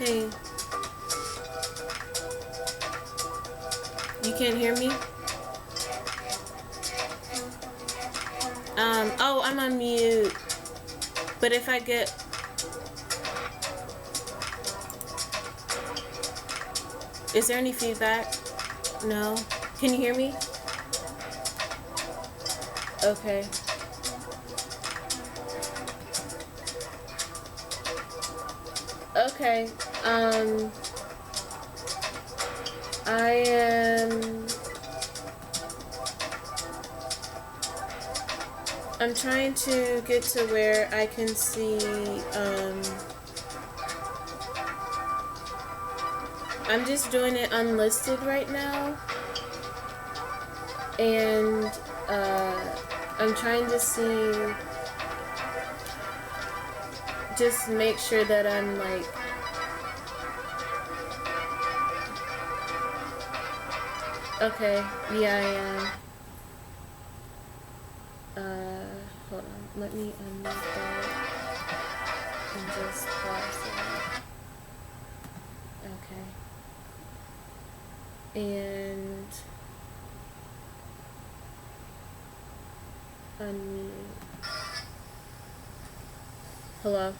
Hey, you can't hear me? Oh, I'm on mute. But if I get... Is there any feedback? No? Can you hear me? Okay. Okay. I'm trying to get to where I can see, I'm just doing it unlisted right now. And, I'm trying to see, just make sure that I'm like, okay, yeah, I am. Hold on, let me unmute that and just pause it. Okay. And unmute. Hello?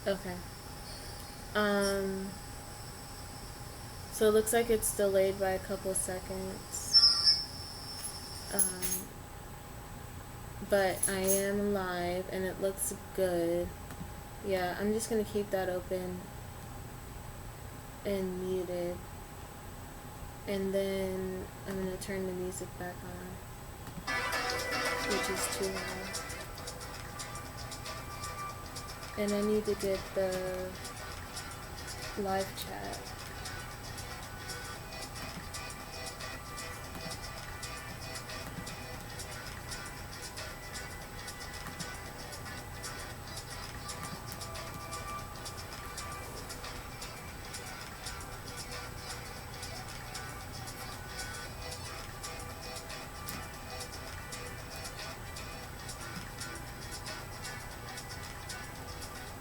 Okay. So it looks like it's delayed by a couple seconds. But I am live and it looks good. Yeah, I'm just gonna keep that open and muted. And then I'm gonna turn the music back on, which is too loud. And I need to get the live chat.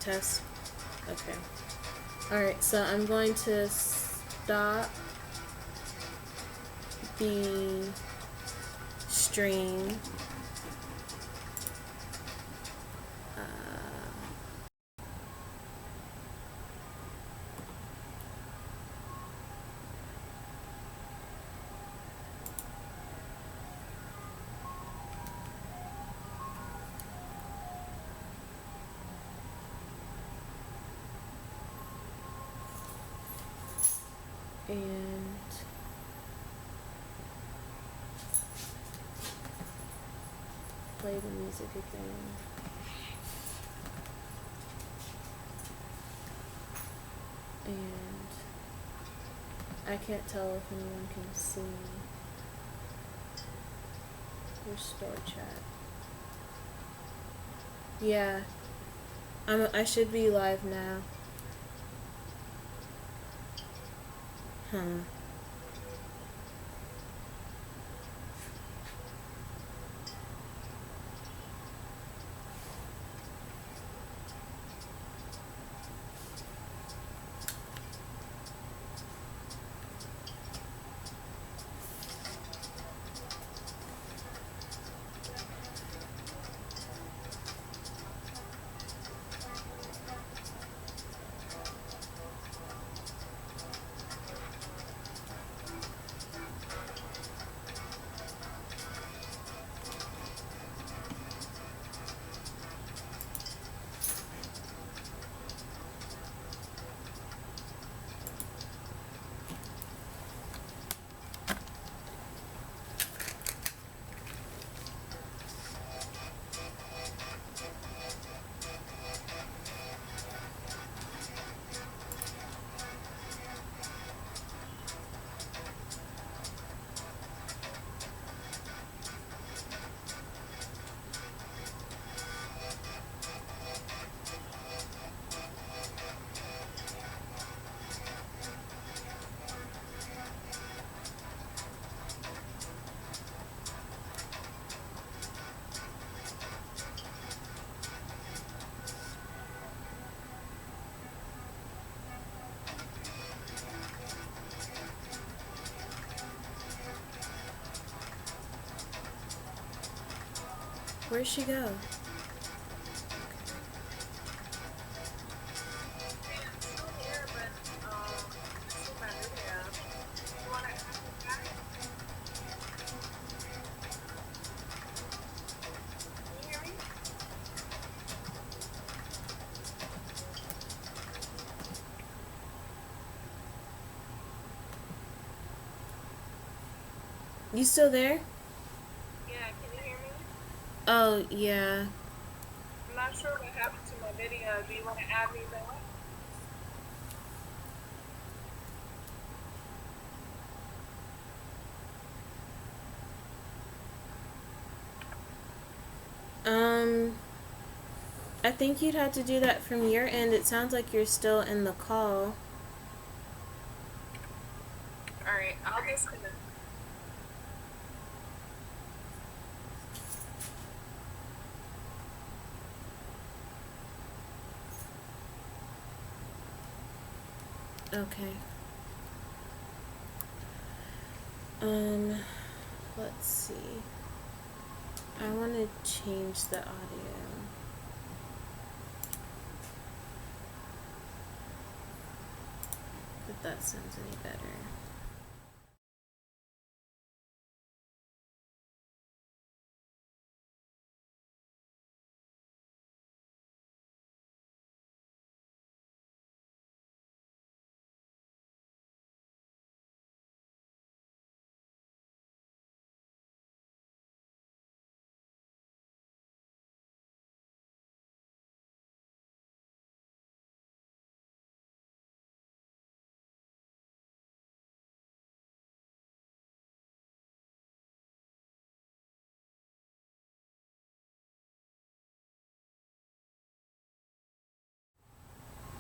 Test. Okay. Alright, so I'm going to stop the stream. And play the music again. And I can't tell if anyone can see restore chat. Yeah, I should be live now. Huh. Where'd she go? You still there? Yeah, can you hear me? Oh, yeah. I'm not sure what happened to my video. Do you want to add me back? I think you'd have to do that from your end. It sounds like you're still in the call. Alright, I'll disconnect. Okay. Let's see. I want to change the audio. If that sounds any better.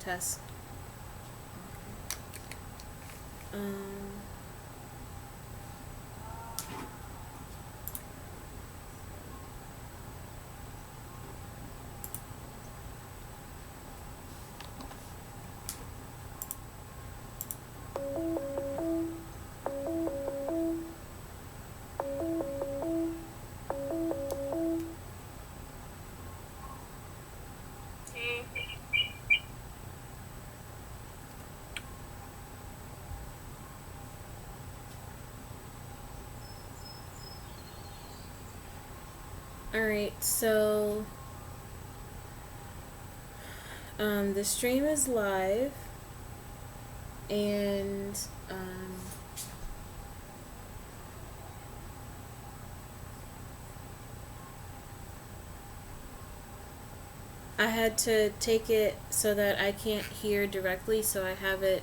Test. Alright, so the stream is live, and I had to take it so that I can't hear directly, so I have it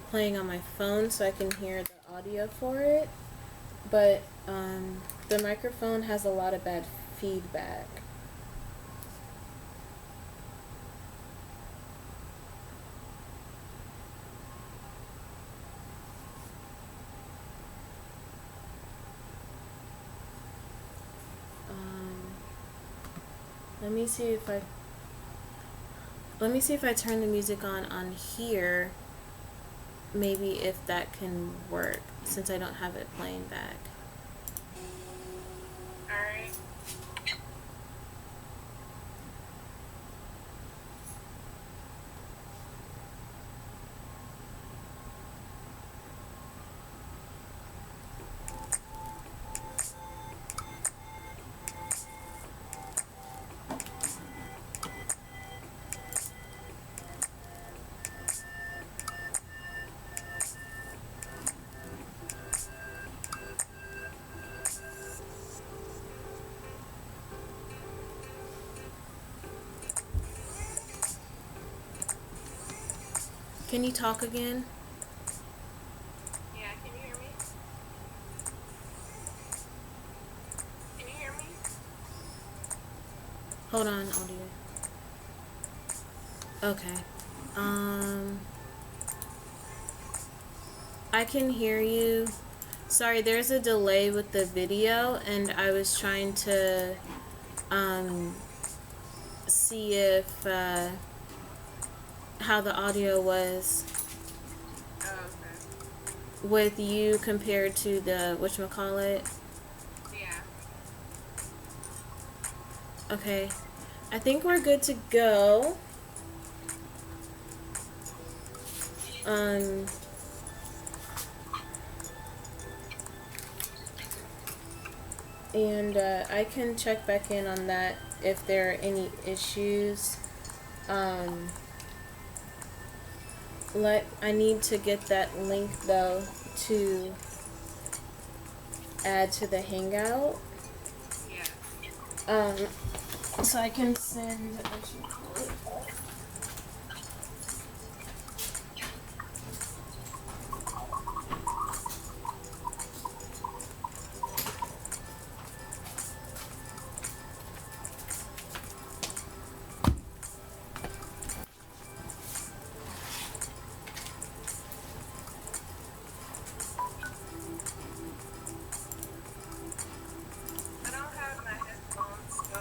playing on my phone so I can hear the audio for it. But the microphone has a lot of bad feedback. Let me see if I turn the music on here. Maybe if that can work, since I don't have it playing back. Alright. Can you talk again? Yeah, can you hear me? Can you hear me? Hold on, I'll do it. Okay. I can hear you. Sorry, there's a delay with the video, and I was trying to see if how the audio was Oh, okay. with you compared to the whatchamacallit. Yeah. Okay. I think we're good to go. Um, and I can check back in on that if there are any issues. Um, I need to get that link though to add to the Hangout. Yeah. So I can send. What should we call it? I don't have my headphones, so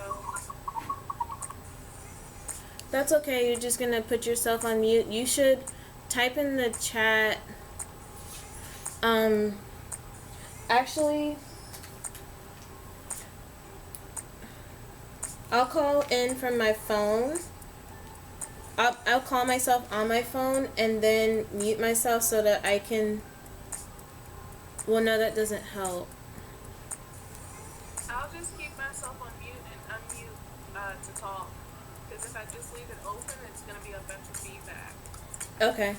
That's okay. You're just gonna put yourself on mute. You should type in the chat. Um, actually, I'll call in from my phone. I'll call myself on my phone and then mute myself so that I can. Well, no, that doesn't help. I'll just keep myself on mute and unmute to talk. Because if I just leave it open, it's going to be a bunch of feedback. Okay.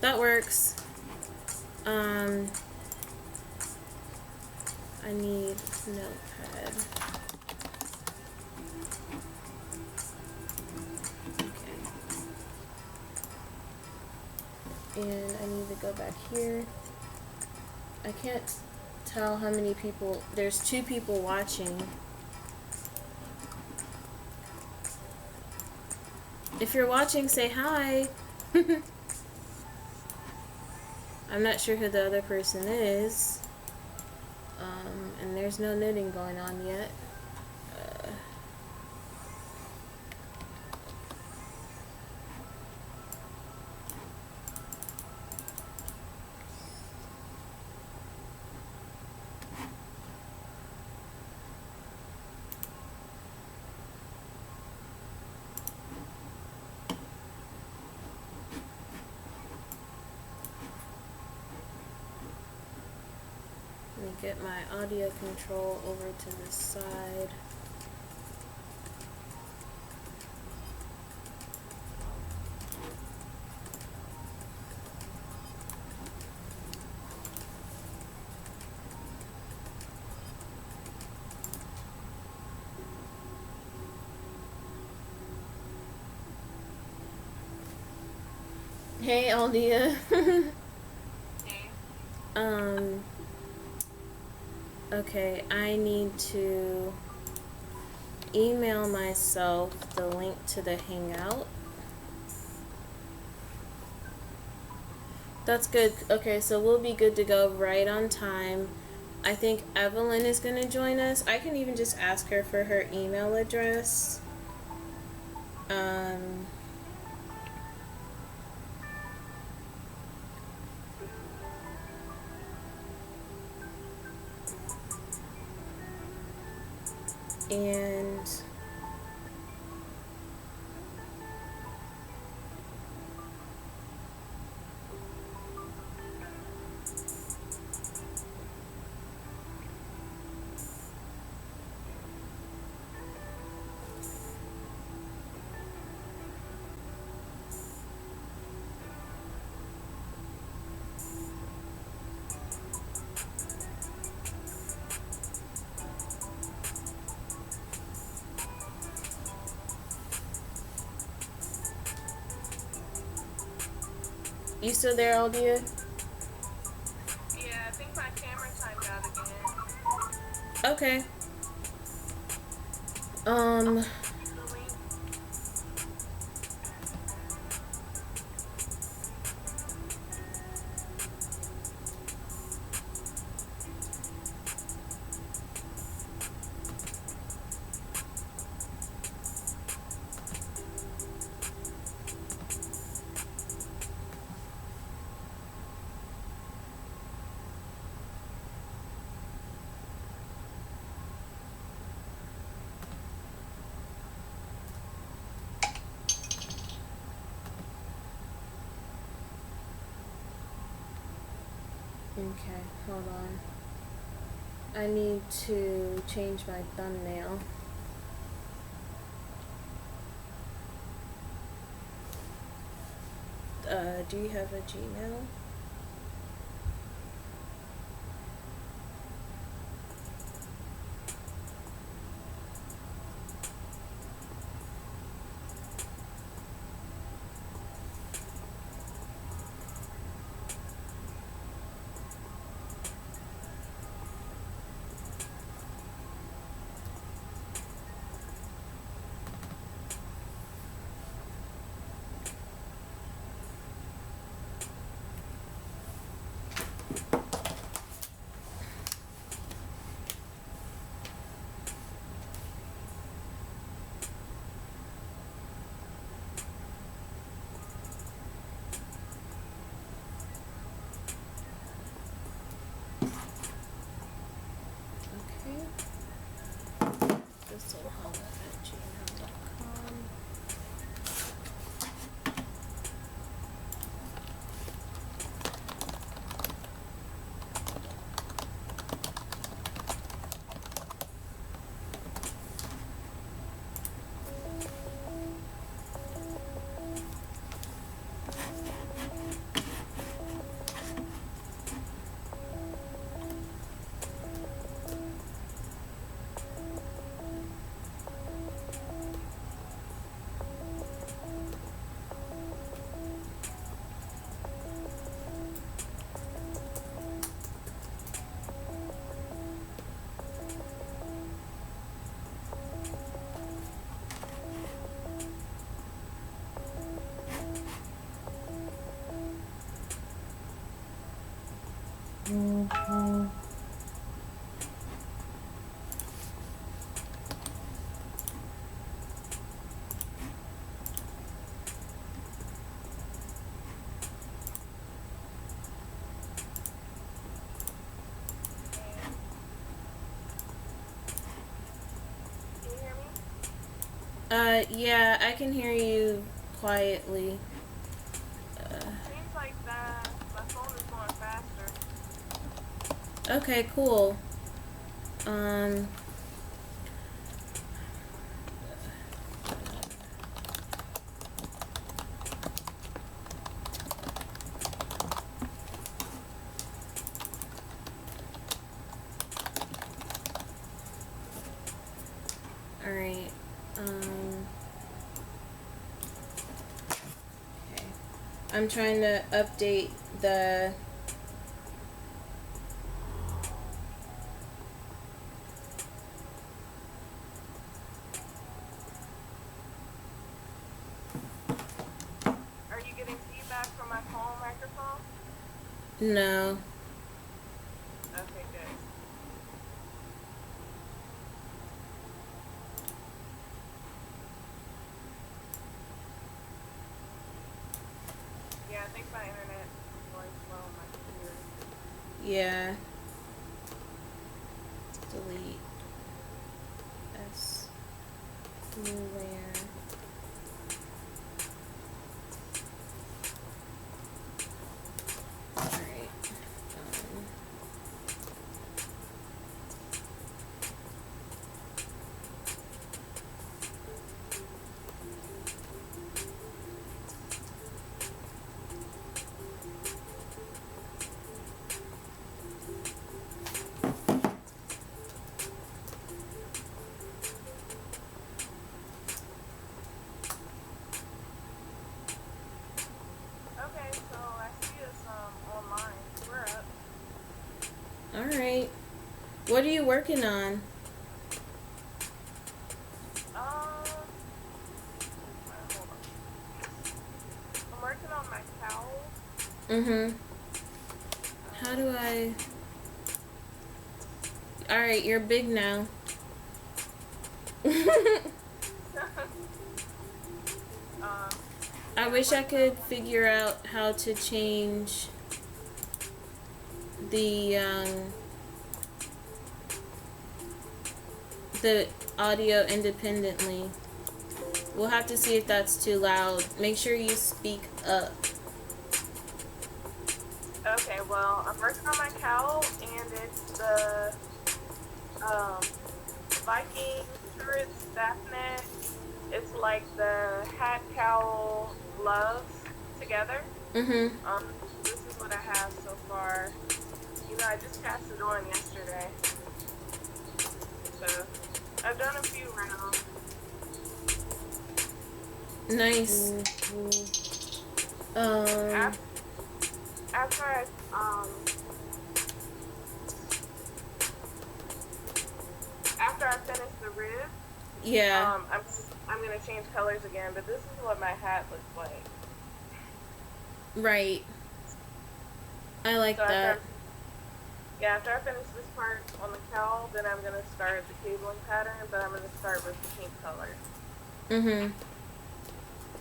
That works. I need notepad. Okay. And I need to go back here. I can't tell how many people. There's 2 people watching. If you're watching, say hi. I'm not sure who the other person is. And there's no knitting going on yet. Let me get my audio control over to the side. Hey, Aldia. Okay. Okay, I need to email myself the link to the Hangout. That's good. Okay, so we'll be good to go right on time. I think Evelyn is going to join us. I can even just ask her for her email address. And you still there, Aldia? Yeah, I think my camera timed out again. Okay. The link. Okay, hold on. I need to change my thumbnail. Do you have a Gmail? Okay. This will hold at gmail.com. Can you hear me? Yeah, I can hear you quietly. Seems like that my phone is going faster. Okay, cool. Um, Alright. Okay. I'm trying to update the Are you getting feedback from my phone microphone? no. Okay, good. Yeah, I think my internet is going slow on my computer. Yeah. Delete. S. New layer. Alright. Okay, so I see us online. We're up. Alright. What are you working on? Hold on. I'm working on my cowl. Mm-hmm. How do I... Alright, you're big now. I Yeah, wish I working on could figure out how to change the audio independently. We'll have to see if that's too loud. Make sure you speak up. Okay, Okay, well, I'm working on my cowl, and it's the um, Viking turret staff net. It's like the hat, cowl, gloves together. Mm-hmm. This is what I have so far. You know, I just cast it on yesterday, so I've done a few rounds. Nice. Um. After, after I after I finish the rib, Yeah. I'm gonna change colors again. But this is what my hat looks like. Right. I like So that. after I finish this part on the cowl, then I'm gonna start the cabling pattern. But I'm gonna start with the pink color. Mm-hmm.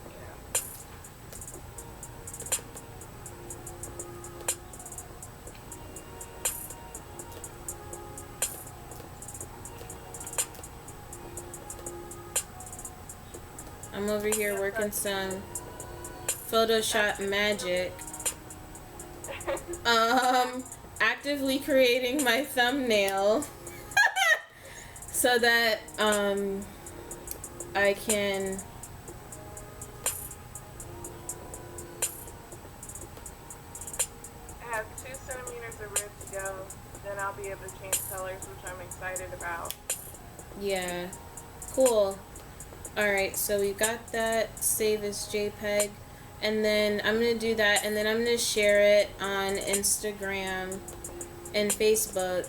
Yeah. I'm over here working some Photoshop magic. Actively creating my thumbnail so that I can I have 2 centimeters of rib to go. Then I'll be able to change colors, which I'm excited about. yeah, cool. Alright, so we got that save as JPEG, and then I'm gonna do that, and then I'm gonna share it on Instagram and Facebook.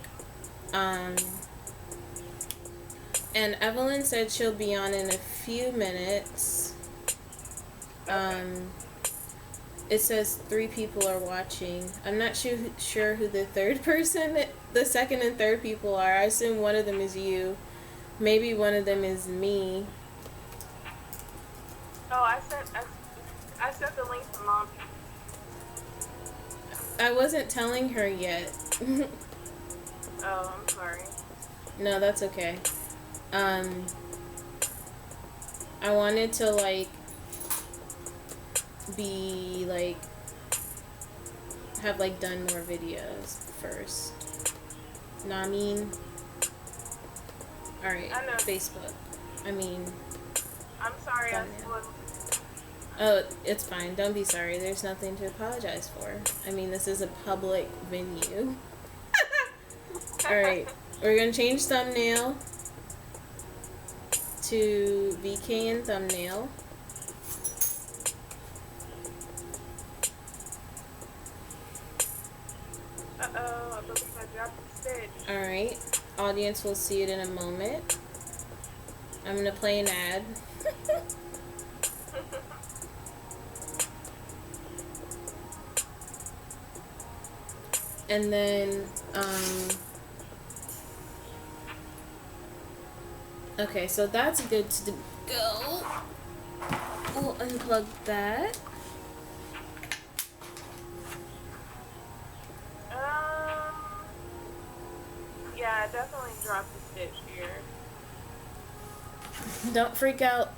And Evelyn said she'll be on in a few minutes. Okay. It says 3 people are watching. I'm not sure who the third person, the second and third people are. I assume one of them is you. Maybe one of them is me. Oh, I sent the link to Mom. I wasn't telling her yet. Oh, I'm sorry. No, that's okay. I wanted to be have done more videos first. Know what I mean? Alright, I know. Facebook. I'm sorry. I Thumbnail. spoiled. Oh, it's fine. Don't be sorry. There's nothing to apologize for. This is a public venue. Alright, we're gonna change thumbnail to VK and thumbnail. Uh-oh, I believe I dropped the stitch. Alright, audience will see it in a moment. I'm gonna play an ad. And then, okay, so that's good to go. We'll unplug that. Yeah, I definitely dropped the stitch here. Don't freak out.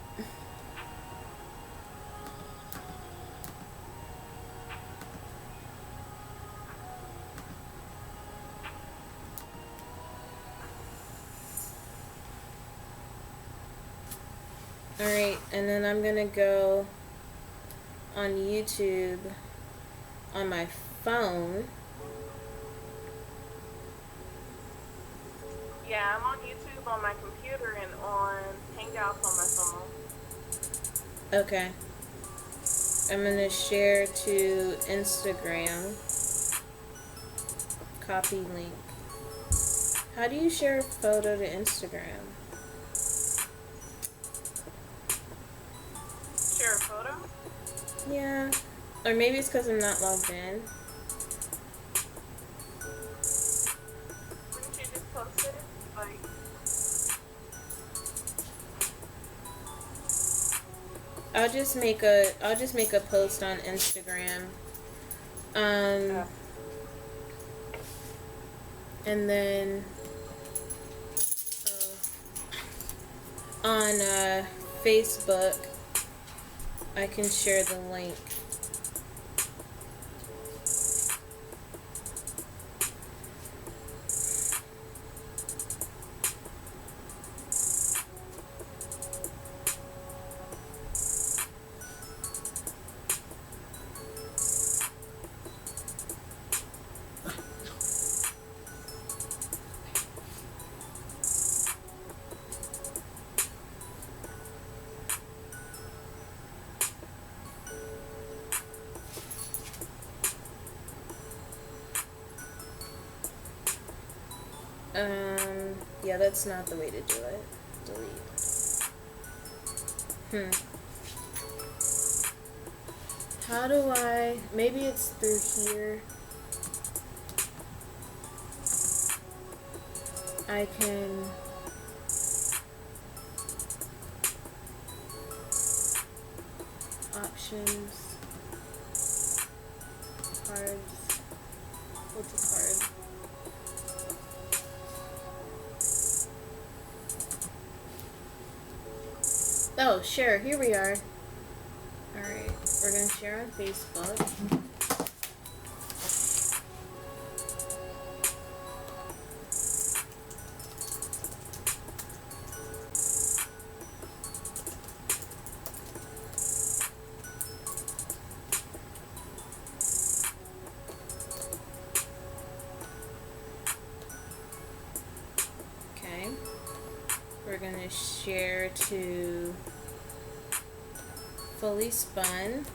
Alright, and then I'm gonna go on YouTube on my phone. Yeah, I'm on YouTube on my computer and on Hangouts on my phone. Okay. I'm gonna share to Instagram. Copy link. How do you share a photo to Instagram? Share a photo? Yeah. Or maybe it's because I'm not logged in. Wouldn't you just post it? I'll just make a post on Instagram. And then on Facebook I can share the link. Yeah, that's not the way to do it. Delete. How do I... Maybe it's through here. I can... Options. Cards. What's a card? Oh, sure. Here we are. Alright. We're going to share on Facebook. Okay. We're going to share to Fully Spun.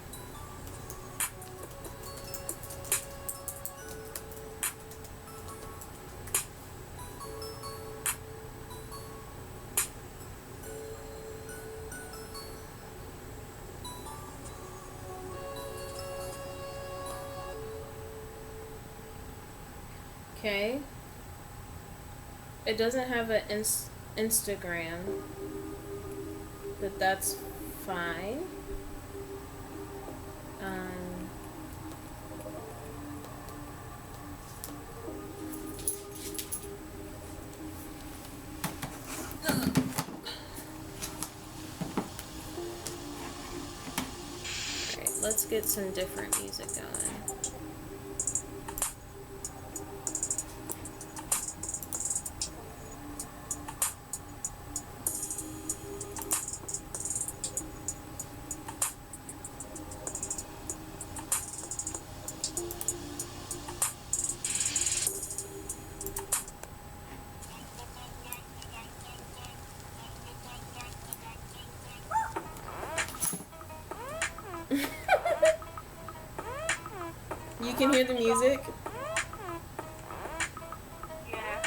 Okay. It doesn't have an Instagram, but that's fine. Alright, let's get some different music going. You can hear the music? Yeah.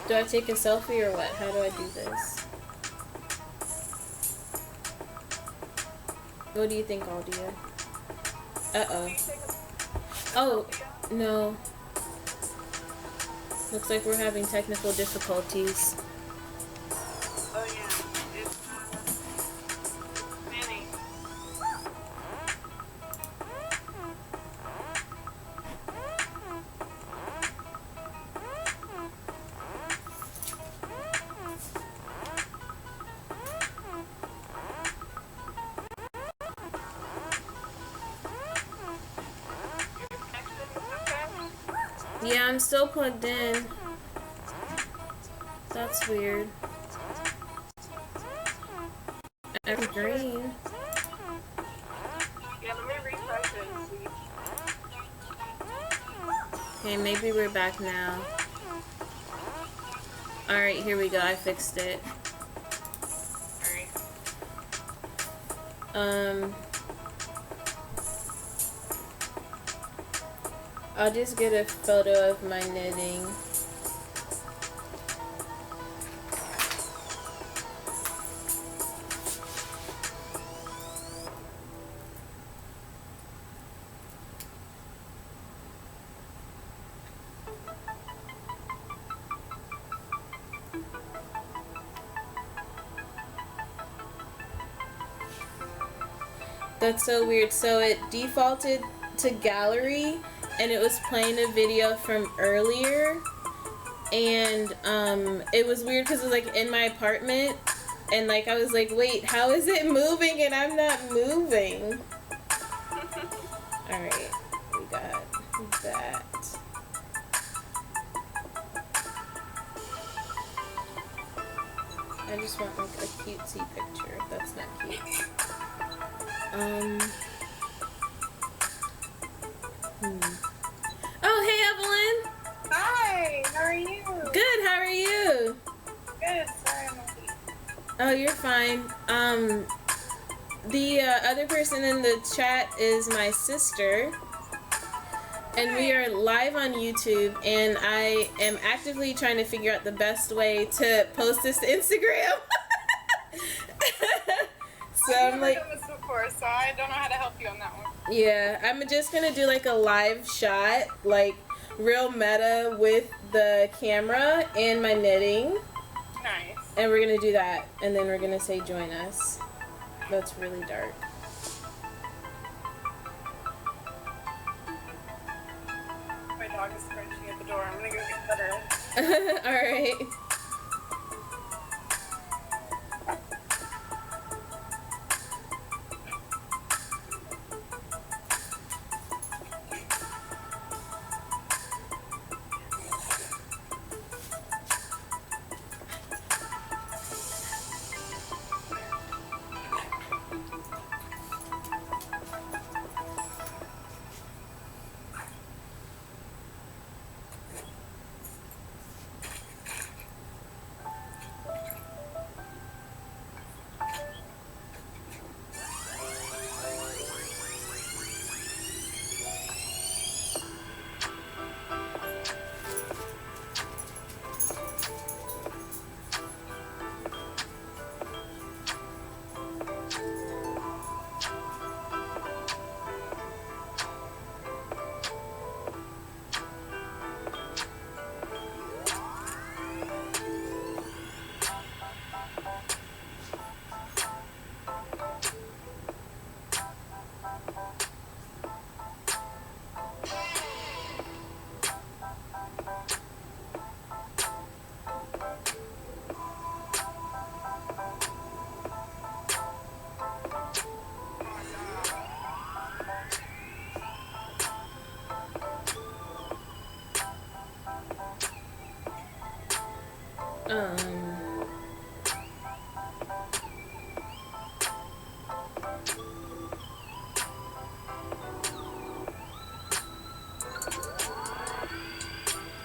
Do I take a selfie or what? How do I do this? What do you think, Aldia? Uh-oh. Oh, no. Looks like we're having technical difficulties. Oh yeah. It's spinning. Yeah, I'm still plugged in. That's weird. I'm green. Yeah, let me refresh it and see. Okay, maybe we're back now. Alright, here we go. I fixed it. Alright. I'll just get a photo of my knitting. That's so weird. So it defaulted to gallery and it was playing a video from earlier, and it was weird because it was like in my apartment, and like I was like, wait, how is it moving and I'm not moving? Alright, we got that. I just want like a cutesy picture. That's not cute. How are you? Good, how are you? Good. Sorry, I'm late. Oh, you're fine. The other person in the chat is my sister. And we are live on YouTube, and I am actively trying to figure out the best way to post this to Instagram. So I've never done this before, so I don't know how to help you on that one. Yeah, I'm just gonna do like a live shot, like real meta with the camera and my knitting. Nice. And we're gonna do that, and then we're gonna say join us. That's really dark. My dog is scratching at the door. I'm gonna go get better. Alright.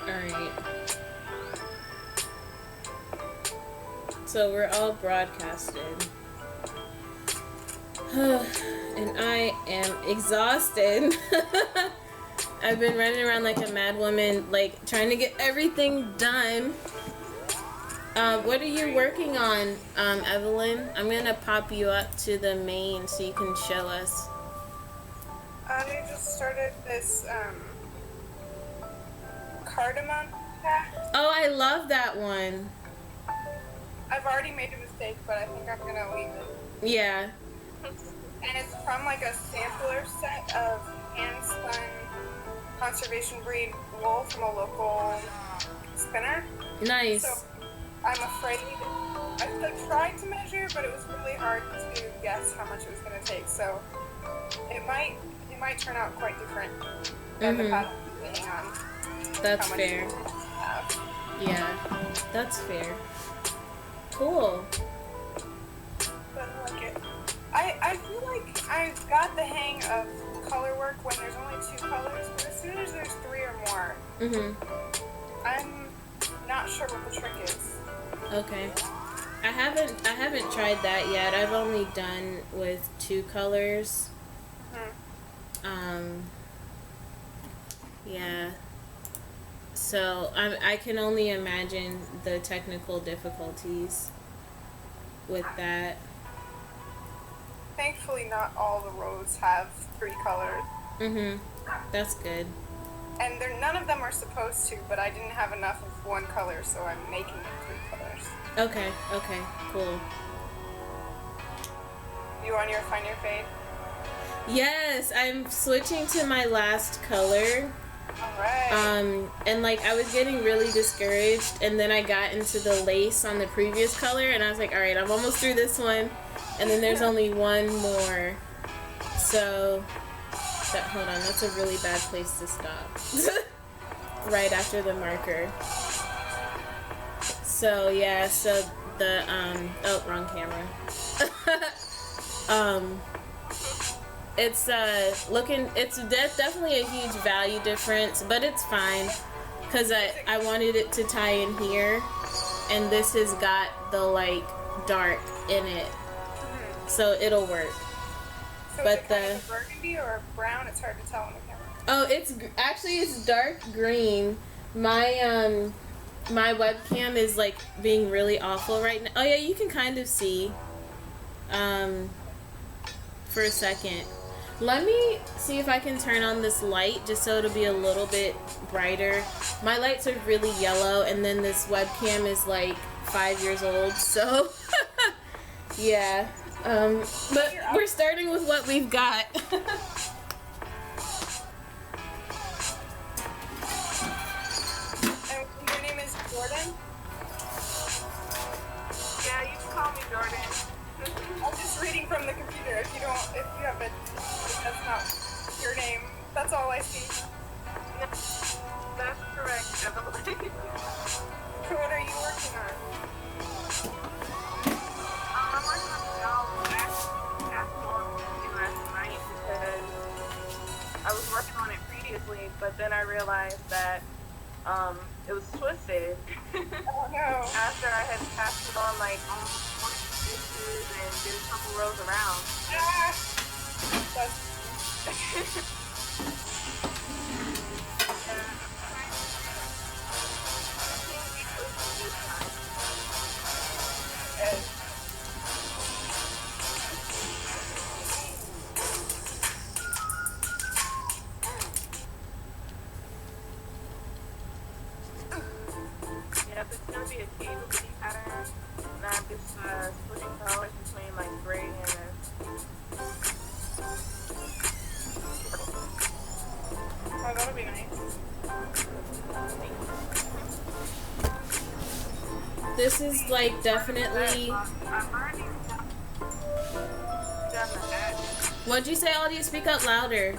Alright. So we're all broadcasted. And I am exhausted. I've been running around like a mad woman, like trying to get everything done. What are you working on, Evelyn? I'm gonna pop you up to the main so you can show us. I just started this cardamom pack. Oh, I love that one. I've already made a mistake, but I think I'm gonna leave it. Yeah. And it's from like a sampler set of hand-spun conservation breed wool from a local spinner. Nice. So I'm afraid I tried to measure, but it was really hard to guess how much it was going to take. So it might turn out quite different than the pattern depending on That's how much fair. you have. Yeah, that's fair. Cool. But I like it. I feel like I've got the hang of color work when there's only 2 colors, but as soon as there's 3 or more, I'm not sure what the trick is. Okay. I haven't tried that yet. I've only done with 2 colors. Yeah. So I can only imagine the technical difficulties with that. Thankfully, not all the rows have 3 colors. That's good. And none of them are supposed to, but I didn't have enough of one color, so I'm making it 3 colors. Okay, cool. You on your Find Your Fade? Yes, I'm switching to my last color. Alright. And like I was getting really discouraged, and then I got into the lace on the previous color, and I was like, alright, I'm almost through this one, and then there's only one more. So, hold on, that's a really bad place to stop. Right after the marker. So yeah, so the oh, wrong camera. It's definitely a huge value difference, but it's fine Because I wanted it to tie in here, and this has got the like dark in it, so it'll work. So But is it kind of a burgundy or a brown? It's hard to tell on the camera. Oh, it's dark green. My webcam is like being really awful right now. Oh yeah, you can kind of see. For a second. Let me see if I can turn on this light just so it'll be a little bit brighter. My lights are really yellow, and then this webcam is like 5 years old, so yeah. But we're starting with what we've got. And your name is Jordan? Yeah, you can call me Jordan. I'm just reading from the computer. If you have it, that's not your name. That's all I see. That's correct, Evelyn. What are you working on? I'm working on the album last night because I was working on it previously, but then I realized that it was twisted. Oh no. After I had passed it on like almost 40 stitches and did a couple rows around. Ah! That's... Yeah, it's gonna be a cable pattern, and I'm just switching colors between like gray and Oh, that'll be nice. This is like definitely. I've already done the hat. What'd you say, Audio? Speak up louder.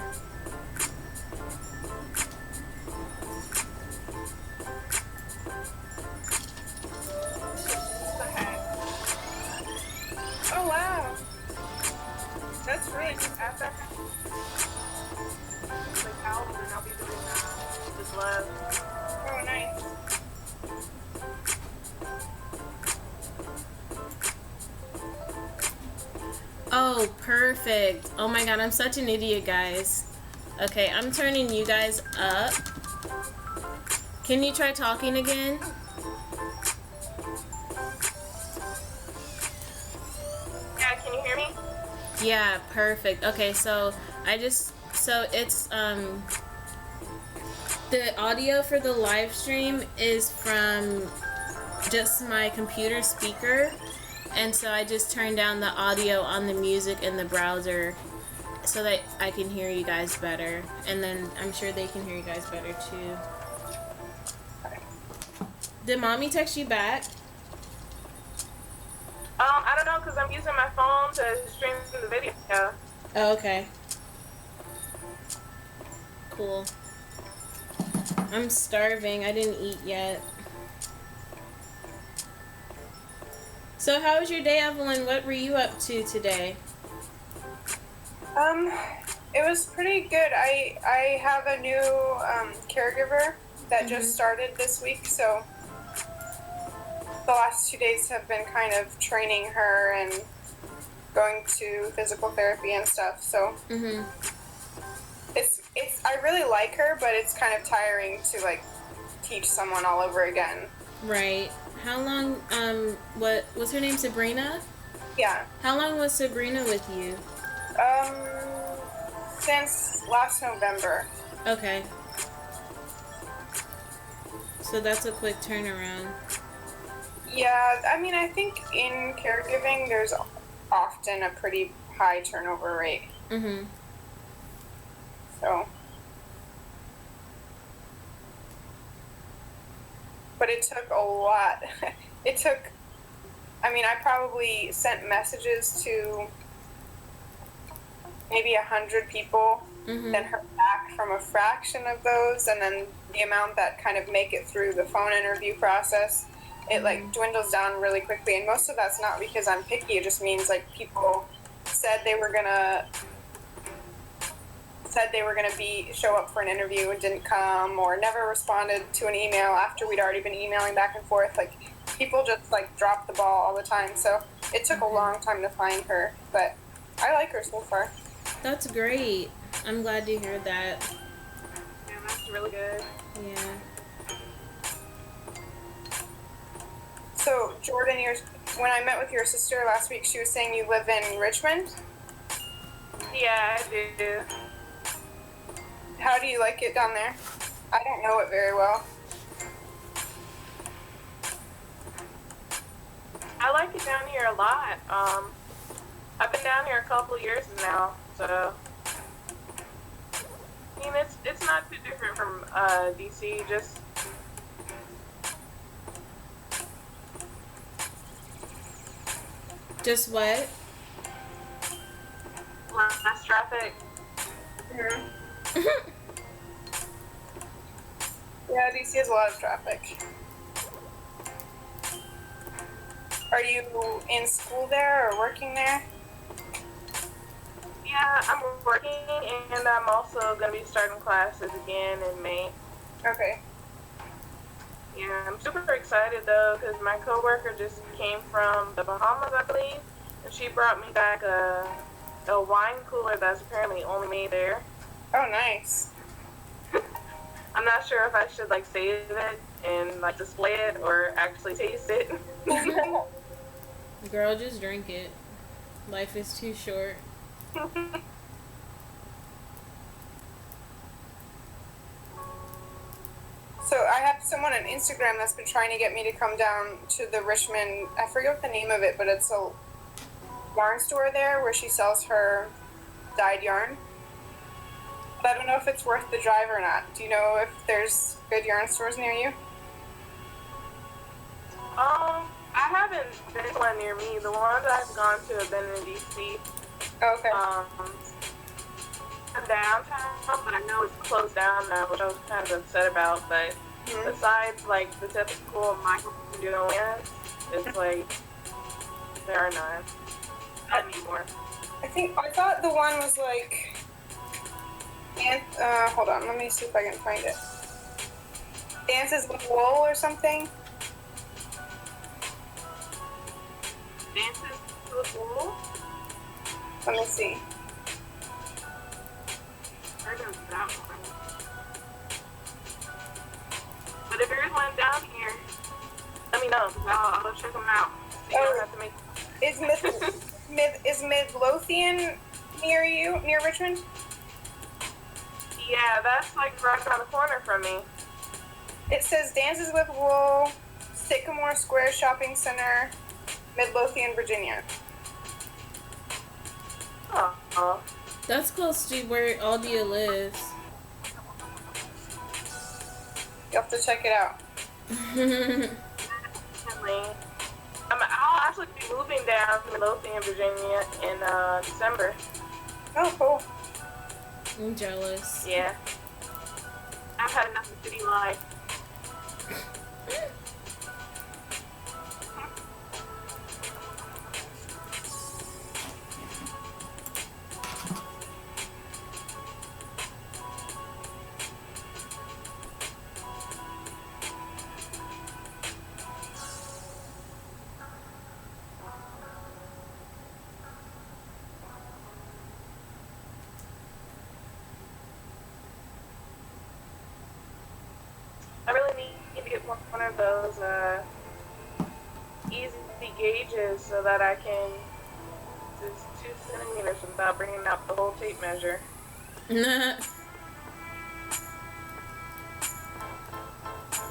The hat. Oh wow. That's really After the cowl, and I'll be doing the glove. oh nice. Oh, perfect. Oh my god, I'm such an idiot, guys. Okay, I'm turning you guys up. Can you try talking again? Yeah, can you hear me? Yeah, perfect. Okay, so it's the audio for the live stream is from just my computer speaker, and so I just turned down the audio on the music in the browser so that I can hear you guys better, and then I'm sure they can hear you guys better too. Did mommy text you back? I don't know, because I'm using my phone to stream the video. Oh, okay. Cool. I'm starving. I didn't eat yet. So how was your day, Evelyn? What were you up to today? It was pretty good. I have a new caregiver that just started this week, so the last 2 days have been kind of training her and going to physical therapy and stuff. So it's I really like her, but it's kind of tiring to like teach someone all over again. Right. How long? What was her name? Sabrina. Yeah. How long was Sabrina with you? Since last November. Okay. So that's a quick turnaround. Yeah, I mean, I think in caregiving, there's often a pretty high turnover rate. So. But it took a lot. I probably sent messages to maybe 100 people, then heard back from a fraction of those, and then the amount that kind of make it through the phone interview process, it like dwindles down really quickly. And most of that's not because I'm picky, it just means like people said they were gonna said they were going to show up for an interview and didn't come, or never responded to an email after we'd already been emailing back and forth. Like, people just, like, drop the ball all the time. So it took a long time to find her, but I like her so far. That's great. I'm glad to hear that. Yeah, that's really good. Yeah. So, Jordan, when I met with your sister last week, she was saying you live in Richmond? Yeah, I do. How do you like it down there? I don't know it very well. I like it down here a lot. I've been down here a couple years now, so I mean it's not too different from DC. Just what? Less traffic. Yeah, DC has a lot of traffic. Are you in school there or working there? Yeah, I'm working, and I'm also going to be starting classes again in May. Okay. Yeah, I'm super excited, though, because my coworker just came from the Bahamas, I believe, and she brought me back a wine cooler that's apparently only made there. Oh, nice. I'm not sure if I should, like, save it and, like, display it or actually taste it. Girl, just drink it. Life is too short. So I have someone on Instagram that's been trying to get me to come down to the Richmond, I forget what the name of it, but it's a yarn store there where she sells her dyed yarn. But I don't know if it's worth the drive or not. Do you know if there's good yarn stores near you? I haven't been to one near me. The ones I've gone to have been in DC. Oh, okay. Downtown, but I know it's closed down now, which I was kind of upset about. But besides, like, the typical Michael ones, it's like there are none. Not anymore. I thought the one was like, hold on, let me see if I can find it. Dances with Wool or something. Dances with Wool? Let me see. Heard of that one. But if there is one down here, let me know, because I'll go check them out. So you don't have to make... Is Midlothian near you, near Richmond? Yeah, that's like right around the corner from me. It says Dances with Wool, Sycamore Square Shopping Center, Midlothian, Virginia. Oh. That's close to where Aldia lives. You'll have to check it out. Definitely. I'll actually be moving down to Midlothian, Virginia in December. Oh, cool. I'm jealous. Yeah. I've had enough of city life. I really need to get one of those easy gauges so that I can just 2 centimeters without bringing out the whole tape measure.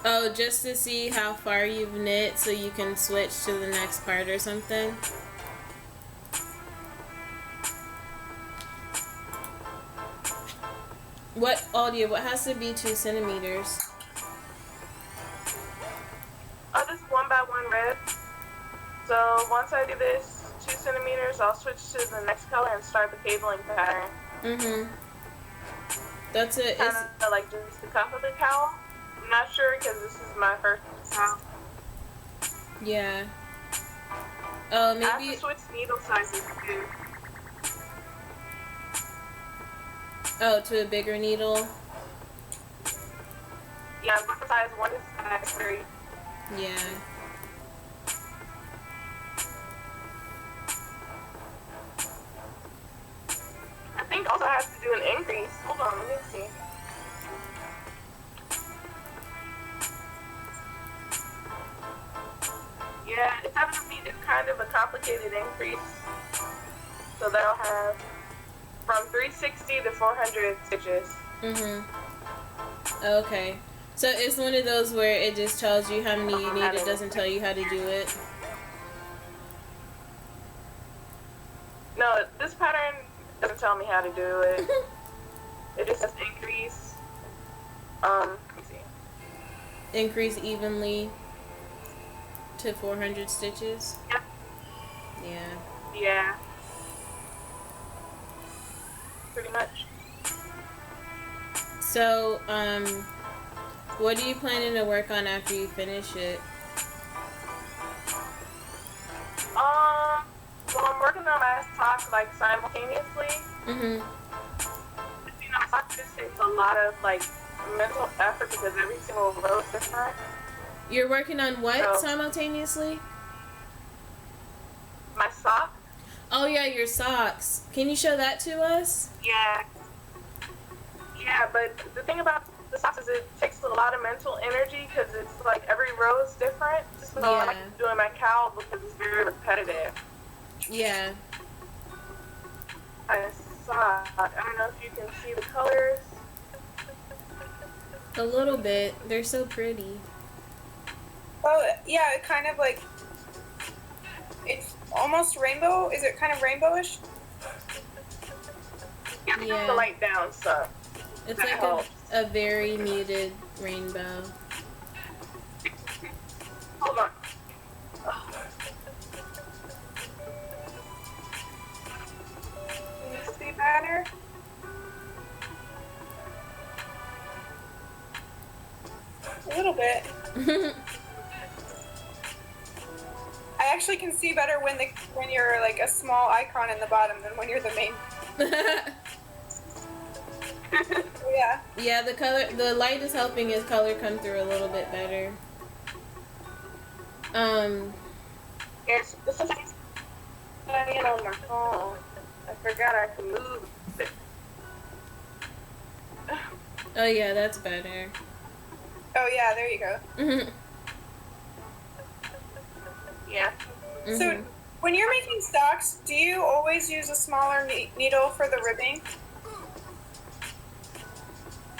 Oh, just to see how far you've knit so you can switch to the next part or something? What, Aldia, what has to be 2 centimeters? This 1x1 rib. So once I do this 2 centimeters, I'll switch to the next color and start the cabling pattern. That's it. Kind of like just the cuff of the cowl. I'm not sure because this is my first cowl. Yeah. Oh, I have maybe. to switch needle sizes too. Oh, to a bigger needle? Yeah, from size 1 to size 3. Yeah. I think also has to do an increase. Hold on, let me see. Yeah, it's having to be kind of a complicated increase. So they'll have from 360 to 400 stitches. Okay. So it's one of those where it just tells you how many you need. It doesn't tell you how to do it. No, this pattern doesn't tell me how to do it. It just says increase. Let me see. Increase evenly to 400 stitches. Yep. Yeah. Yeah. Pretty much. So, what are you planning to work on after you finish it? Well, I'm working on my sock like simultaneously. Mhm. You know, sock just takes a lot of like mental effort because every single row is different. You're working on what So, simultaneously? my sock? Oh yeah, your socks. Can you show that to us? Yeah. Yeah, but the thing about the socks is it takes a lot of mental energy because it's like every row is different. So I like doing my cowl because it's very repetitive. Yeah. I sock. I don't know if you can see the colors. A little bit. They're so pretty. Oh, yeah, it kind of like, it's almost rainbow. Is it kind of rainbowish? Yeah, turn the light down some. It's That like helps. a very muted rainbow. Hold on. Can you see better? A little bit. I actually can see better when you're like a small icon in the bottom than when you're the main. Yeah. Yeah, the light is helping his color come through a little bit better. It's sometimes on my phone. I forgot I could move it. Oh yeah, that's better. Oh yeah, there you go. Mhm. Yeah. So when you're making socks, do you always use a smaller needle for the ribbing?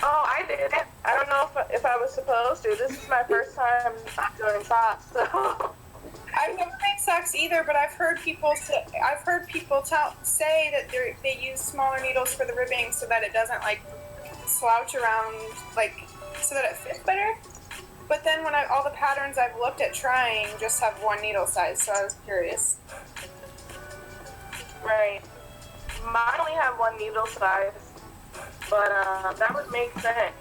Oh, I did it. I don't know if I was supposed to. This is my first time doing socks, so. I've never made socks either, but I've heard people say that they use smaller needles for the ribbing so that it doesn't like slouch around, like so that it fits better. But then when all the patterns I've looked at trying just have one needle size, so I was curious. Right. Mine only have one needle size, but that would make sense.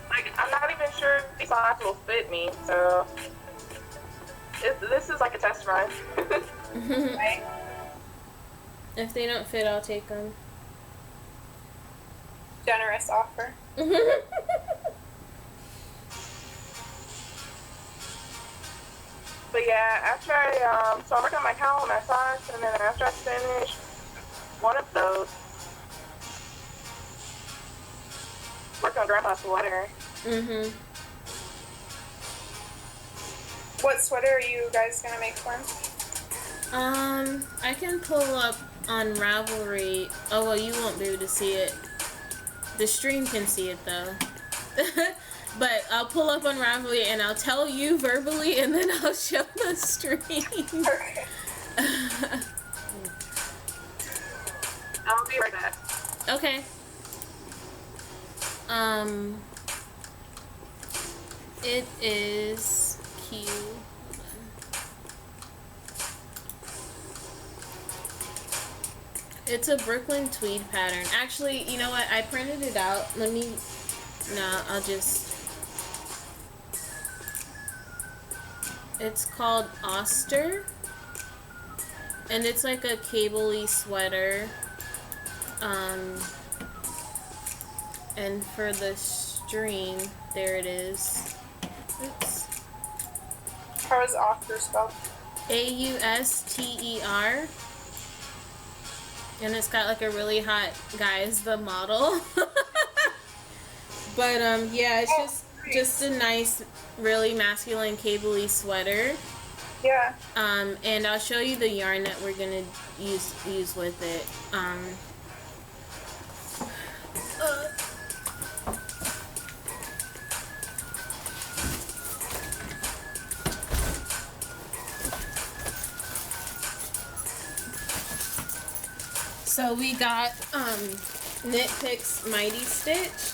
Like, I'm not even sure if these socks will fit me, so this is like a test run. Right? If they don't fit, I'll take them. Generous offer. But yeah, after so I'm working on my cowl and my socks, and then after I finish one of those, work on Grandpa's sweater. What sweater are you guys gonna make for him? I can pull up on Ravelry. Oh well, you won't be able to see it. The stream can see it though. But I'll pull up on Ravelry and I'll tell you verbally, and then I'll show the stream. Okay. I'll be right back. Okay. It is cute. It's a Brooklyn tweed pattern. Actually, you know what? I printed it out. I'll just... It's called Oster. And it's like a cable-y sweater. And for the string, there it is. Oops. How is Auster spelled? Auster. And it's got like a really hot guy as the model. But yeah, it's just a nice, really masculine cable-y sweater. Yeah. And I'll show you the yarn that we're gonna use with it. So we got Knit Picks Mighty Stitch,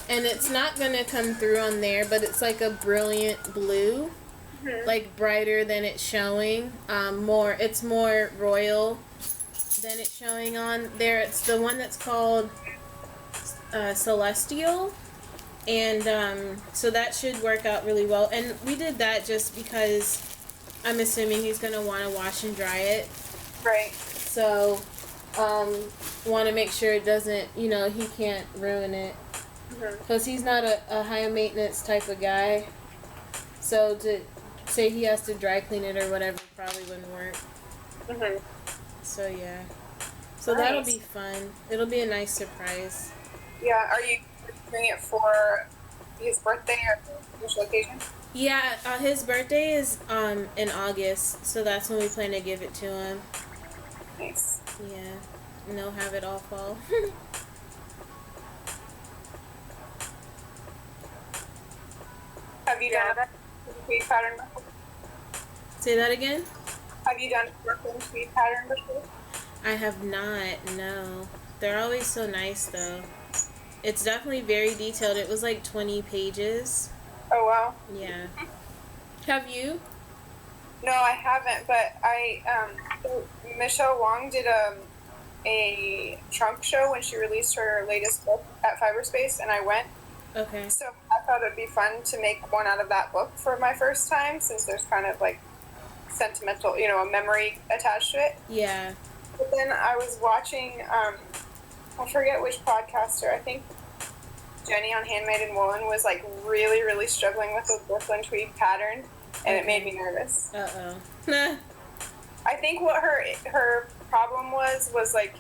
and it's not gonna come through on there, but it's like a brilliant blue, like brighter than it's showing. It's more royal than it's showing on there. It's the one that's called Celestial, and so that should work out really well. And we did that just because I'm assuming he's gonna want to wash and dry it. Right. So want to make sure it doesn't, he can't ruin it. Because he's not a high maintenance type of guy. So to say he has to dry clean it or whatever probably wouldn't work. So yeah. So nice. That'll be fun. It'll be a nice surprise. Yeah, are you doing it for his birthday or special occasion? Yeah, his birthday is in August, so that's when we plan to give it to him. Nice. Yeah, and they'll have it all fall. Have you done that tweed pattern before? Say that again? Have you done Brooklyn tweed pattern before? I have not, no. They're always so nice, though. It's definitely very detailed. It was like 20 pages. Oh, wow. Yeah. Have you? No, I haven't, but Michelle Wong did a trunk show when she released her latest book at Fiberspace, and I went. Okay. So I thought it'd be fun to make one out of that book for my first time, since there's kind of like sentimental, a memory attached to it. Yeah. But then I was watching, I forget which podcaster, I think Jenny on Handmade and Woolen was like really, really struggling with the Brooklyn tweed pattern, and it made me nervous. Uh-oh. I think what her problem was like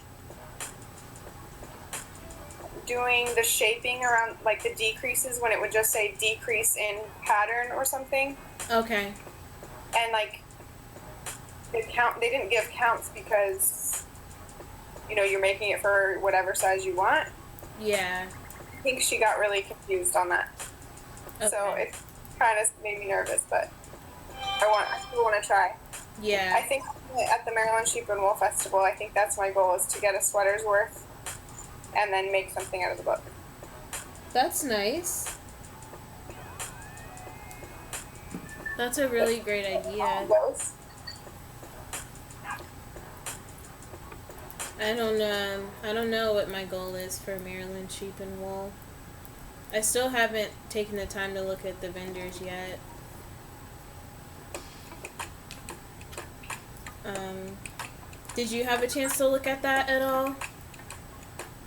doing the shaping around like the decreases when it would just say decrease in pattern or something. Okay. And like they didn't give counts because you're making it for whatever size you want. Yeah. I think she got really confused on that. Okay. So it kind of made me nervous, but I still want to try. Yeah. I think at the Maryland Sheep and Wool Festival, I think that's my goal, is to get a sweater's worth and then make something out of the book. That's nice. That's a really great idea. I don't know what my goal is for Maryland Sheep and Wool. I still haven't taken the time to look at the vendors yet. Did you have a chance to look at that at all?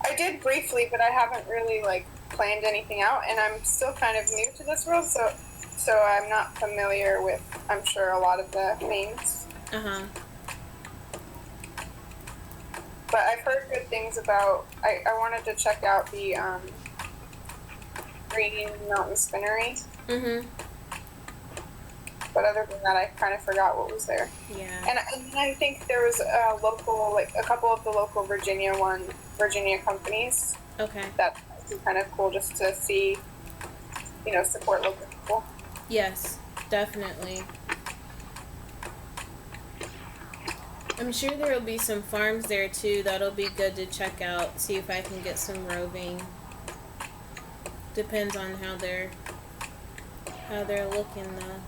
I did briefly, but I haven't really planned anything out, and I'm still kind of new to this world, so I'm not familiar with, I'm sure, a lot of the names. Uh-huh. But I've heard good things about, I wanted to check out the Green Mountain Spinnery. Mm-hmm. But other than that, I kind of forgot what was there. Yeah. And I think there was a local, a couple of the local Virginia companies. Okay. That's kind of cool just to see, support local people. Yes, definitely. I'm sure there will be some farms there too. That'll be good to check out. See if I can get some roving. Depends on how they're looking though.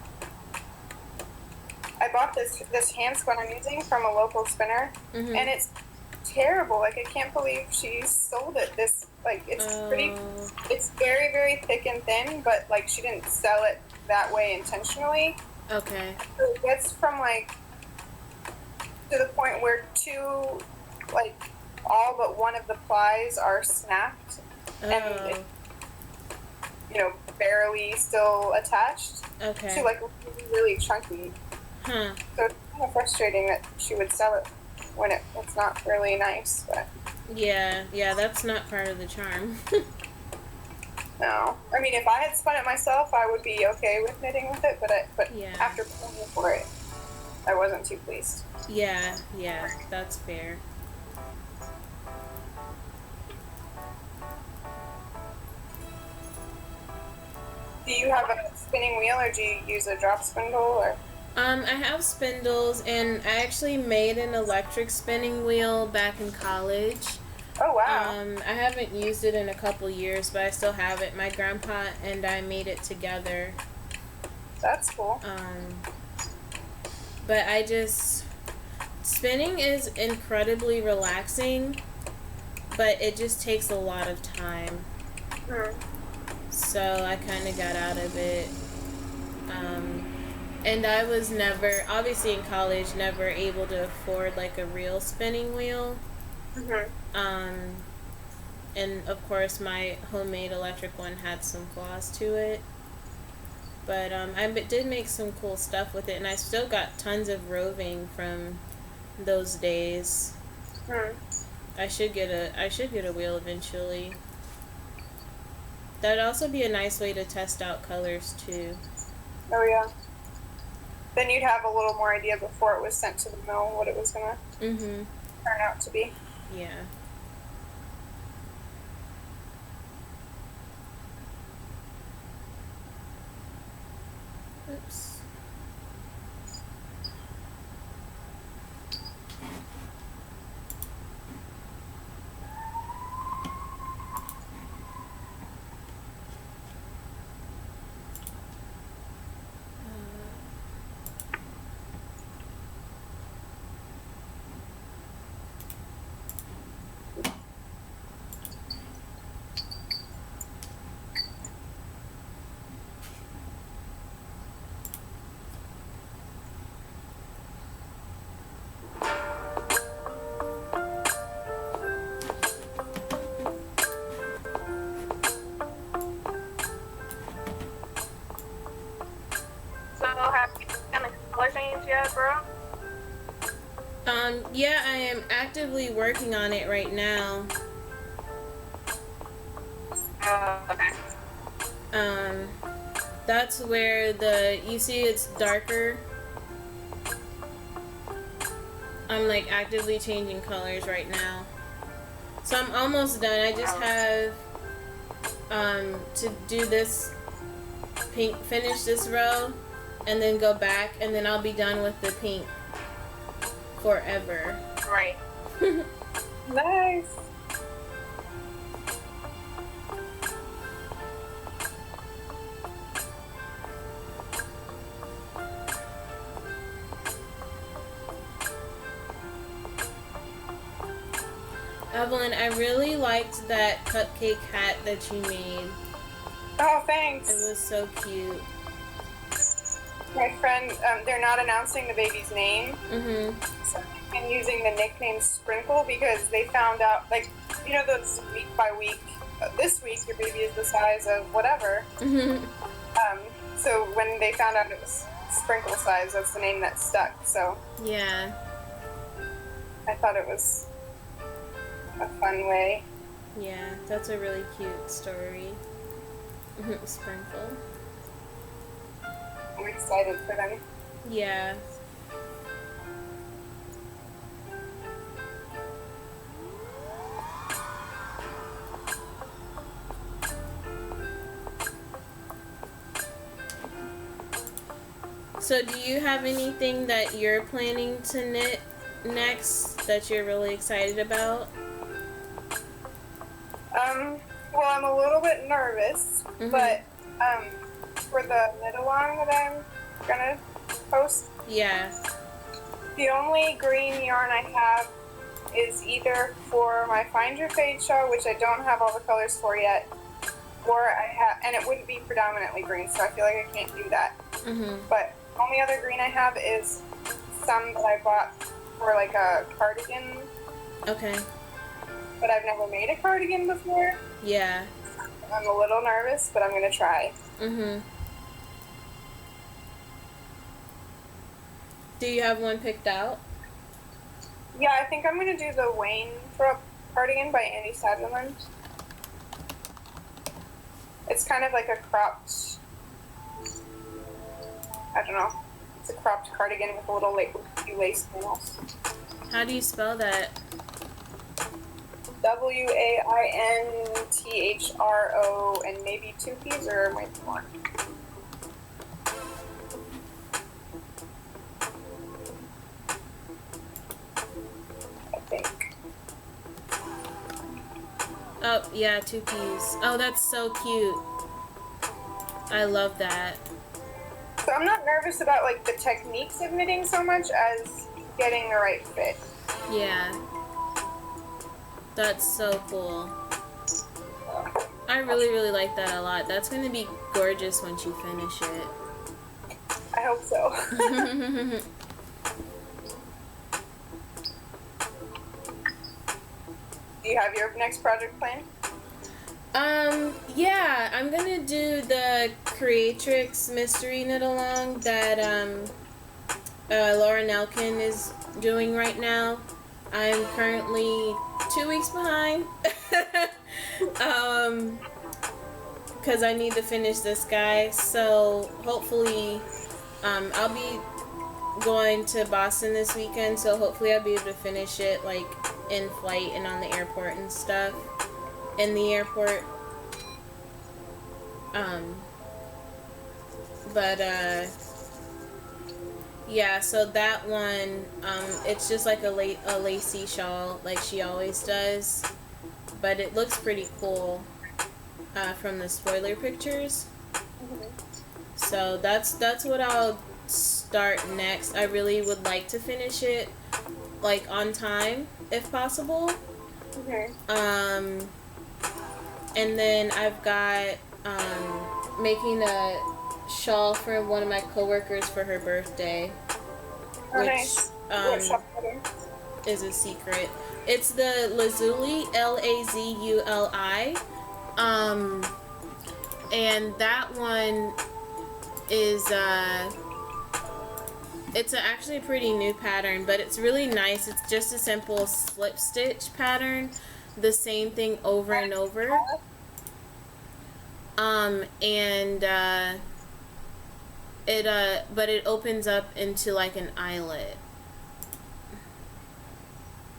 I bought this hand spun I'm using from a local spinner, Mm-hmm. and it's terrible. I can't believe she sold it this. It's very, very thick and thin, but she didn't sell it that way intentionally. Okay. So it gets from to the point where all but one of the plies are snapped, and Oh. it, barely still attached. Okay. To like really, really chunky. Huh. So it's kind of frustrating that she would sell it when it's not really nice, but. Yeah, that's not part of the charm. No. I mean, if I had spun it myself, I would be okay with knitting with it, but Yeah. after paying for it, I wasn't too pleased. Yeah, that's fair. Do you have a spinning wheel, or do you use a drop spindle, or? I have spindles, and I actually made an electric spinning wheel back in college. Oh, wow. I haven't used it in a couple years, but I still have it. My grandpa and I made it together. That's cool. But spinning is incredibly relaxing, but it just takes a lot of time. So I kind of got out of it. And I was never, obviously in college, never able to afford like a real spinning wheel. And of course my homemade electric one had some flaws to it. But I did make some cool stuff with it, and I still got tons of roving from those days. I should get a wheel eventually. That'd also be a nice way to test out colors too. Oh, yeah. Then you'd have a little more idea before it was sent to the mill what it was gonna turn out to be. Yeah. Oops. So have you done a color change yet, bro? Yeah, I am actively working on it right now. Okay. That's where you see it's darker. I'm like actively changing colors right now. So I'm almost done. I just have to do this pink, finish this row, and then go back, and then I'll be done with the pink forever. Right. Nice. Evelyn, I really liked that cupcake hat that you made. Oh, thanks. It was so cute. My friend, they're not announcing the baby's name. So they've been using the nickname Sprinkle because they found out, like, those week by week, this week your baby is the size of whatever. So when they found out it was Sprinkle size, that's the name that stuck. So Yeah. I thought it was a fun way. Yeah, that's a really cute story. Sprinkle. I'm excited for them. Yeah. So do you have anything that you're planning to knit next that you're really excited about? Well, I'm a little bit nervous, but for the knit-along that I'm gonna post, Yeah. the only green yarn I have is either for my Find Your Fade show, which I don't have all the colors for yet, or and it wouldn't be predominantly green, so I feel like I can't do that. But only other green I have is some that I bought for like a cardigan. Okay. But I've never made a cardigan before, Yeah. I'm a little nervous, but I'm gonna try. Mhm. Do you have one picked out? Yeah, I think I'm gonna do the Wayne cardigan by Andy Sutherland. It's kind of like a cropped, I don't know, it's a cropped cardigan with a little few lace panels. How do you spell that? WAINTHRO and maybe 2 P's or maybe more. I think. Oh, yeah, 2 P's. Oh, that's so cute. I love that. So I'm not nervous about like the techniques of knitting so much as getting the right fit. Yeah. That's so cool. I really, really like that a lot. That's going to be gorgeous once you finish it. I hope so. Do you have your next project planned? Yeah, I'm gonna do the Creatrix Mystery Knit Along that, Laura Nelkin is doing right now. I'm currently 2 weeks behind. Because I need to finish this guy. So hopefully, I'll be going to Boston this weekend. So hopefully I'll be able to finish it like in flight and on the airport and stuff. In the airport. Yeah, so that one, it's just like a lacy shawl, like she always does, but it looks pretty cool, from the spoiler pictures. So that's what I'll start next. I really would like to finish it, like, on time, if possible. And then I've got, making a shawl for one of my coworkers for her birthday, which is a secret. It's the Lazuli, Lazuli, and that one is it's actually a pretty new pattern, but it's really nice. It's just a simple slip stitch pattern, the same thing over and over. But it opens up into like an eyelet.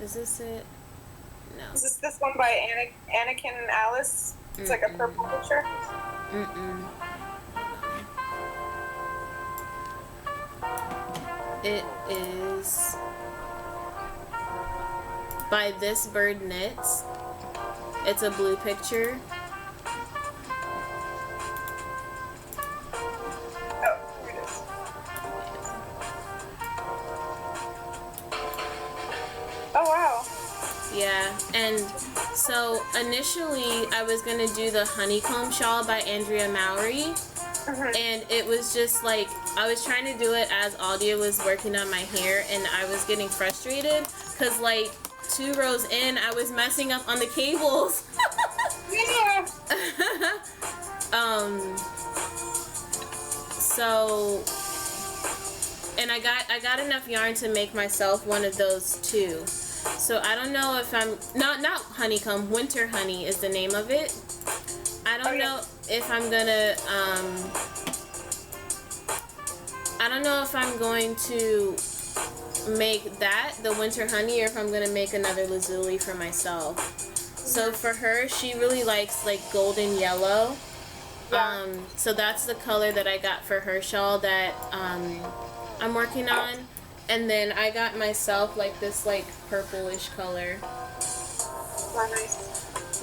Is this it? No. Is this one by Anakin and Alice? It's like a purple picture. It is by This Bird Knits. It's a blue picture. Oh, wow. Yeah, and so initially I was gonna do the honeycomb shawl by Andrea Mowry, and it was just like, I was trying to do it as Audia was working on my hair, and I was getting frustrated, because like 2 rows in, I was messing up on the cables. Yeah. So, and I got enough yarn to make myself one of those too. So I don't know if I'm not honeycomb, winter honey is the name of it. I don't know if I'm gonna I don't know if I'm going to make that the winter honey or if I'm gonna make another lazuli for myself. So for her, she really likes like golden yellow. So that's the color that I got for her shawl that I'm working on. And then I got myself like this like purplish color. Nice.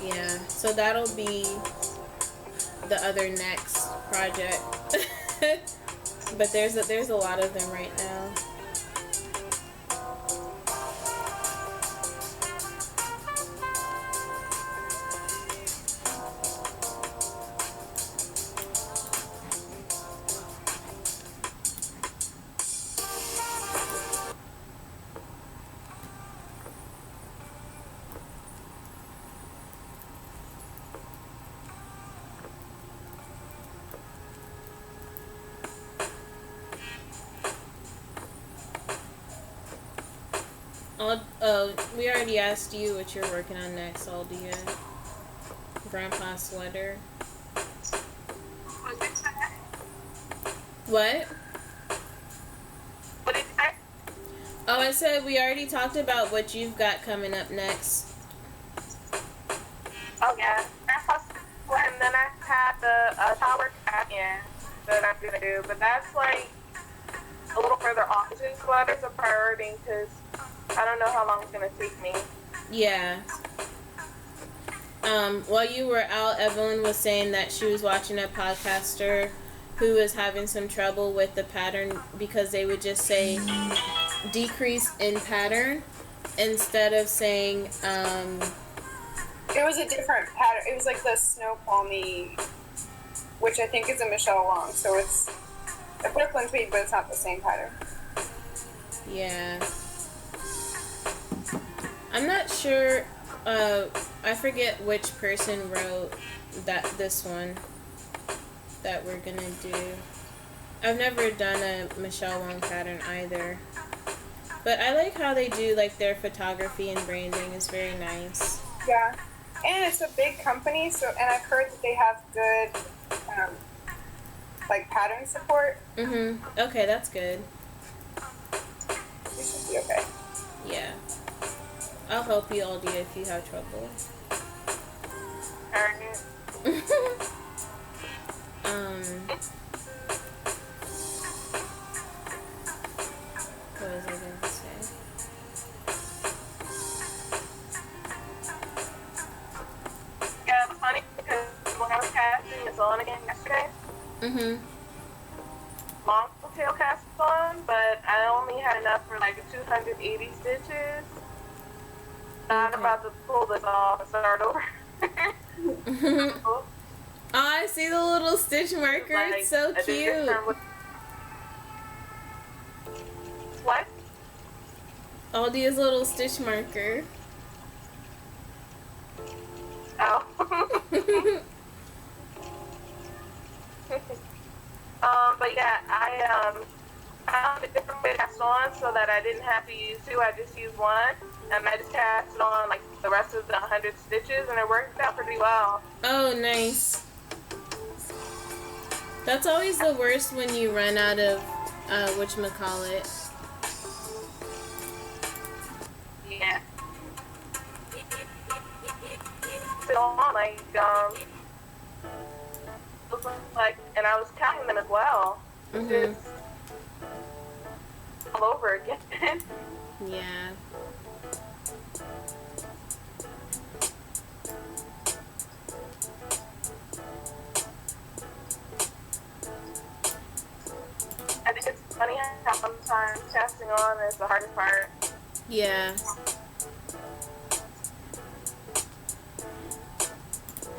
Yeah, so that'll be the other next project. But there's a lot of them right now. We already asked you what you're working on next, Aldia. Grandpa sweater. What did you say? What? What did you say? Oh, I said we already talked about what you've got coming up next. Oh yeah, and then I had the tower cabin that I'm gonna do, but that's like a little further off. Two sweaters a priority because I don't know how long it's gonna take me. Yeah. While you were out, Evelyn was saying that she was watching a podcaster who was having some trouble with the pattern because they would just say decrease in pattern instead of saying It was a different pattern. It was like the snow palmy, which I think is a Michelle Long. So it's a Brooklyn tweed, but it's not the same pattern. yeah. I'm not sure. I forget which person wrote this one that we're gonna do. I've never done a Michelle Wong pattern either, but I like how they do like their photography and branding is very nice. Yeah, and it's a big company, so and I've heard that they have good like pattern support. Okay, that's good. We should be okay. Yeah. I'll help you, Aldia, if you have trouble. Alright. What was I gonna say? Yeah, it was funny because when I was casting this on again yesterday, long tail cast on, but I only had enough for like 280 stitches. I'm about to pull this off and start over. Oh, I see the little stitch marker. Like, it's so cute. What? Aldia's little stitch marker. Oh. But yeah, I found a different way to cast on so that I didn't have to use two. I just used one, and I just cast on like the rest of the 100 stitches, and it worked out pretty well. Oh, nice. That's always the worst when you run out of whatchamacallit. Yeah. So on like, and I was counting them as well. Just all over again. Yeah. I think it's funny how sometimes casting on is the hardest part. Yeah.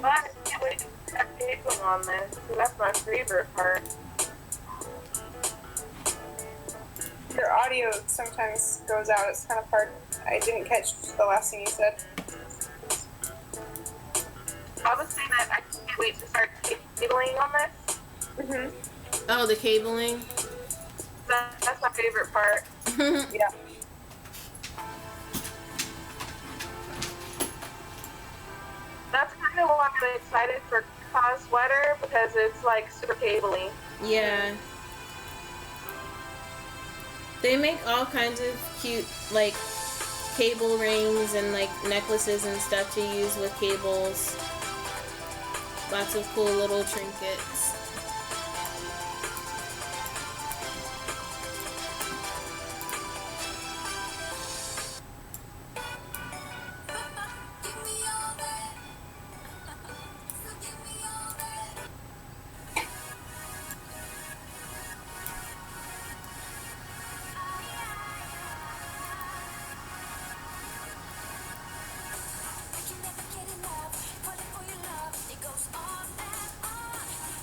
But I can't wait to have people on this, so that's my favorite part. Your audio sometimes goes out. It's kind of hard. I didn't catch the last thing you said. I would say that I can't wait to start cabling on this. Oh, the cabling. That's my favorite part. Yeah. That's kind of why I'm excited for Cause Sweater, because it's like super cably. Yeah. They make all kinds of cute, like, cable rings and, like, necklaces and stuff to use with cables. Lots of cool little trinkets.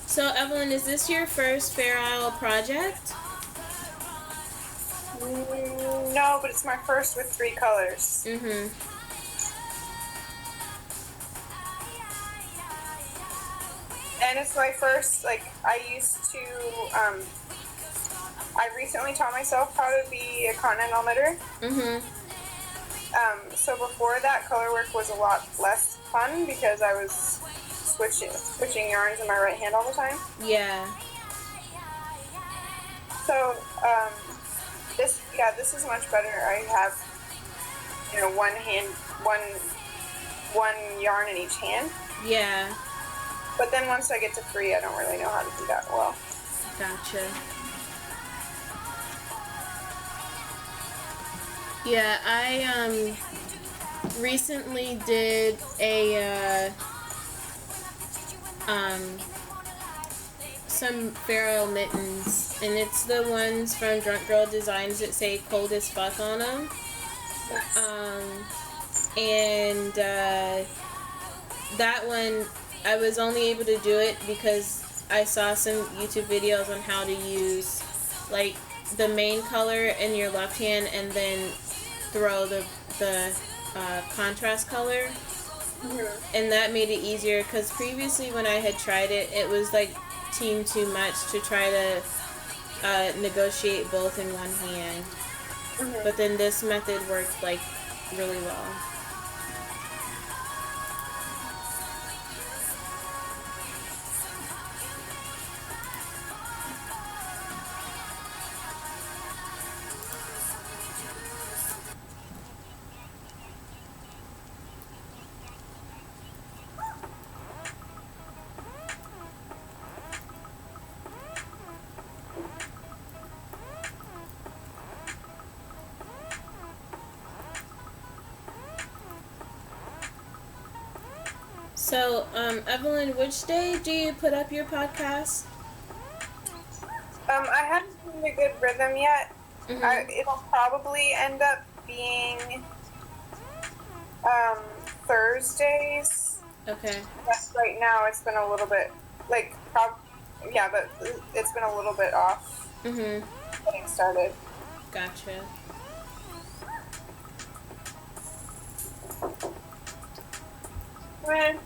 So, Evelyn, is this your first Fair Isle project? No, but it's my first with 3 colors. And it's my first, like, I recently taught myself how to be a continental knitter. So before that, color work was a lot less fun because I was switching yarns in my right hand all the time. Yeah. So this is much better. I have one yarn in each hand. Yeah. But then once I get to free, I don't really know how to do that well. Gotcha. Yeah, I recently did a some Pharaoh mittens, and it's the ones from Drunk Girl Designs that say cold as fuck on them. And that one, I was only able to do it because I saw some YouTube videos on how to use like the main color in your left hand and then throw the contrast color. Mm-hmm. And that made it easier because previously when I had tried it, it was like team too much to try to negotiate both in one hand. Mm-hmm. But then this method worked like really well. So, Evelyn, which day do you put up your podcast? I haven't found a good rhythm yet. Mm-hmm. It'll probably end up being Thursdays. Okay. Yes, right now it's been a little bit but it's been a little bit off. Mm-hmm. Getting started. Gotcha. Man.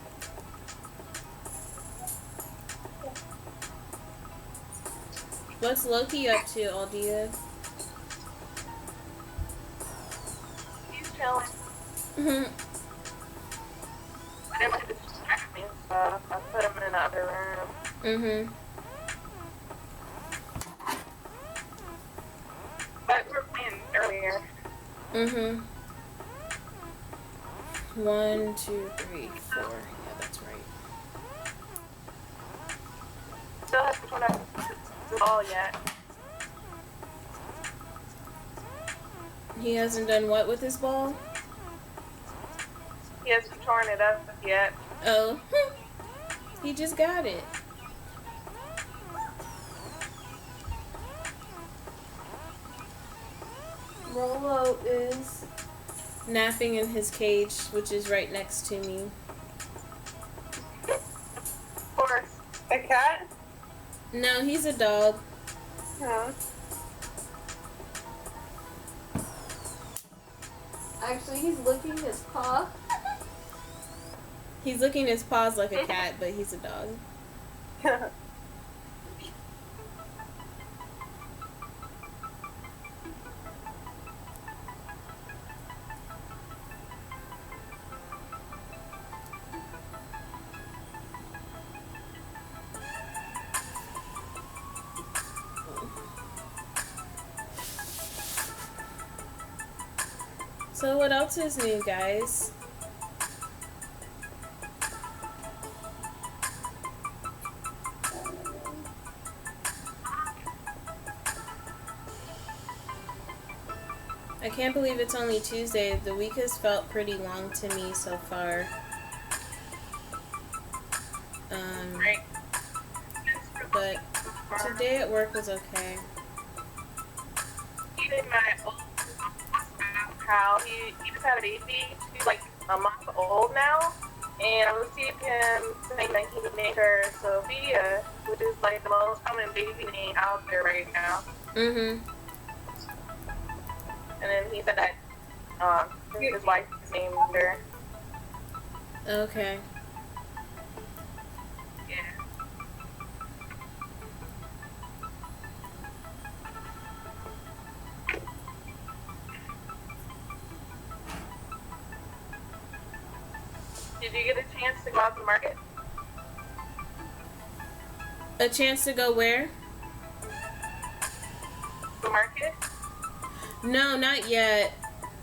What's Loki up to, Aldia? He's chilling. Mm-hmm. I didn't like to distract me, so I put him in another room. Mm-hmm. But we were playing earlier. Mm-hmm. 1, 2, 3, 4. Yeah, that's right. Still haven't torn up the ball yet. He hasn't done what with his ball? He hasn't torn it up yet. Oh. He just got it. Rolo is napping in his cage, which is right next to me. Of course. A cat? No, he's a dog. No. Actually, he's licking his paw. He's licking his paws like a cat, but he's a dog. So what else is new, guys? I can't believe it's only Tuesday. The week has felt pretty long to me so far. But today at work was okay. Even my old how he just had a baby. He's like a month old now. And I received him saying that he named her Sophia, which is like the most common baby name out there right now. Mm-hmm. And then he said that his wife named her. Okay. Yeah. Did you get a chance to go out to the market? A chance to go where? The market? No, not yet.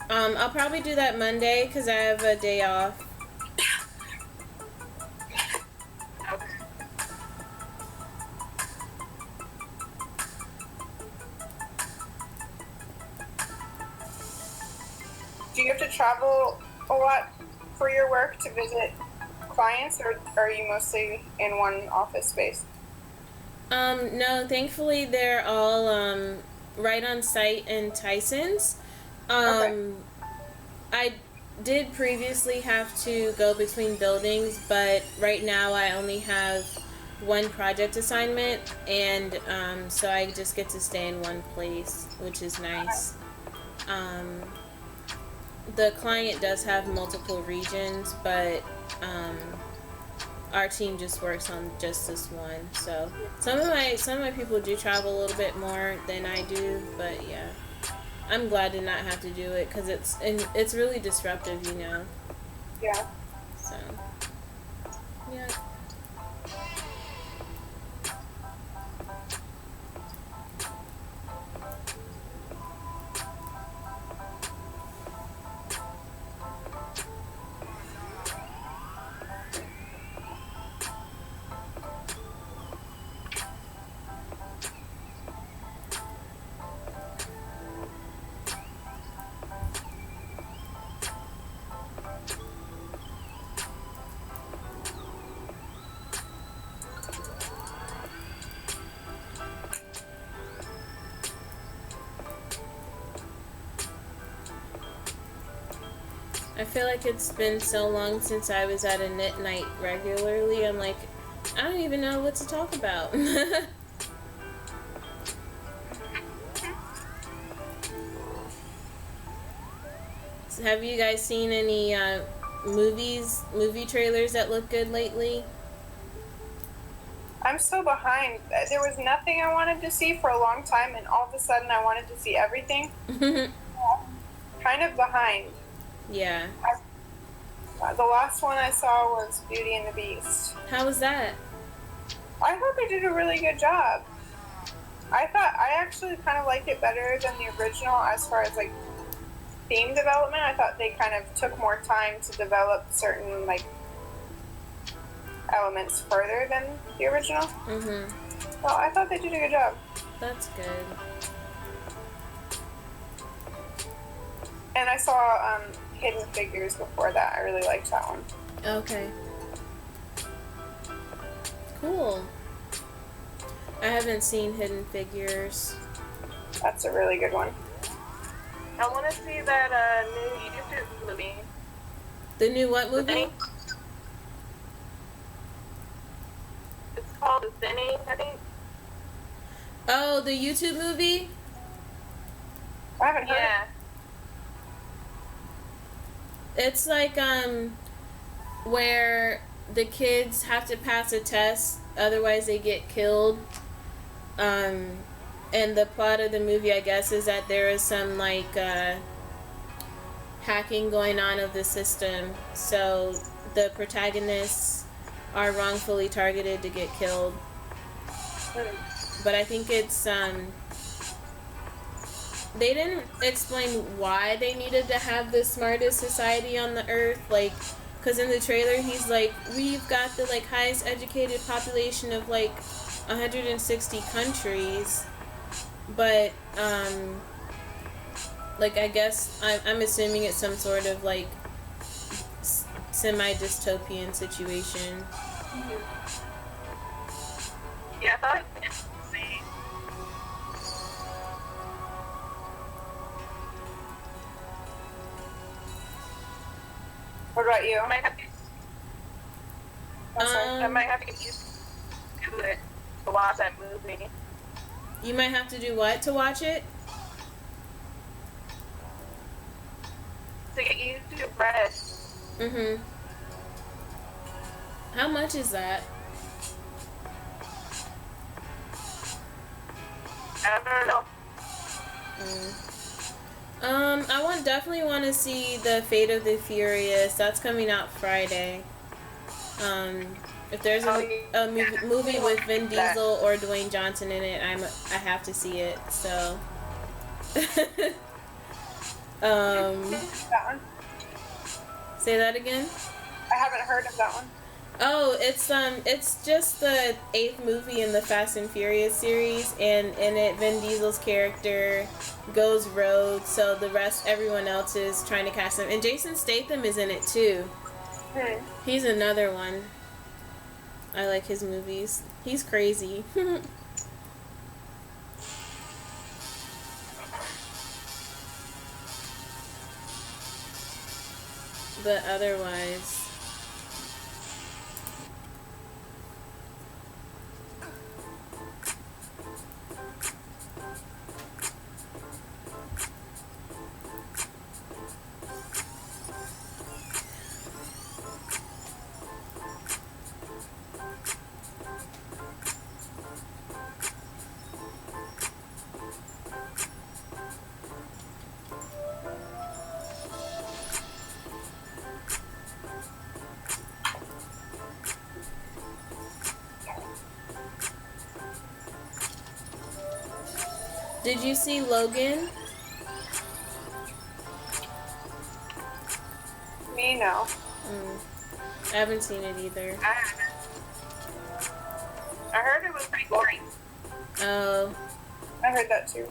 I'll probably do that Monday because I have a day off. Okay. Do you have to travel a lot for your work to visit clients, or are you mostly in one office space? No, thankfully they're all right on site in Tyson's. Okay. I did previously have to go between buildings, but right now I only have one project assignment, and so I just get to stay in one place, which is nice. Um, the client does have multiple regions, but our team just works on just this one. So some of my people do travel a little bit more than I do, but yeah, I'm glad to not have to do it because it's really disruptive, you know. Yeah. So yeah. I feel like it's been so long since I was at a knit night regularly. I'm like, I don't even know what to talk about. Have you guys seen any movie trailers that look good lately? I'm so behind. There was nothing I wanted to see for a long time, and all of a sudden I wanted to see everything. Kind of behind. Yeah. The last one I saw was Beauty and the Beast. How was that? I thought they did a really good job. I actually kind of liked it better than the original as far as like theme development. I thought they kind of took more time to develop certain like elements further than the original. So I thought they did a good job. That's good. And I saw Hidden Figures before that. I really liked that one. Okay. Cool. I haven't seen Hidden Figures. That's a really good one. I want to see that new YouTube movie. The new what movie? Thinning. It's called The Thinning, I think. Oh, the YouTube movie? I haven't heard Yeah. It's like where the kids have to pass a test, otherwise they get killed. And the plot of the movie, I guess, is that there is some like hacking going on of the system, so the protagonists are wrongfully targeted to get killed. But I think it's they didn't explain why they needed to have the smartest society on the earth, like, because in the trailer he's like, we've got the like highest educated population of like 160 countries, but like I guess I'm assuming it's some sort of like semi-dystopian situation. Yeah, I thought it's insane. What about you? I might have to, I might have to get used to it to watch that movie. You might have to do what to watch it? To get used to Red. How much is that? I don't know. Definitely want to see the Fate of the Furious. That's coming out Friday. If there's a movie with Vin Diesel or Dwayne Johnson in it, I have to see it. So, That one? say that again. I haven't heard of that one. Oh, it's just the 8th movie in the Fast and Furious series, and in it, Vin Diesel's character goes rogue, so everyone else is trying to catch him. And Jason Statham is in it too. He's another one. I like his movies. He's crazy. But otherwise, did you see Logan? Me, no. I haven't seen it either. I heard it was pretty boring. Oh. I heard that too.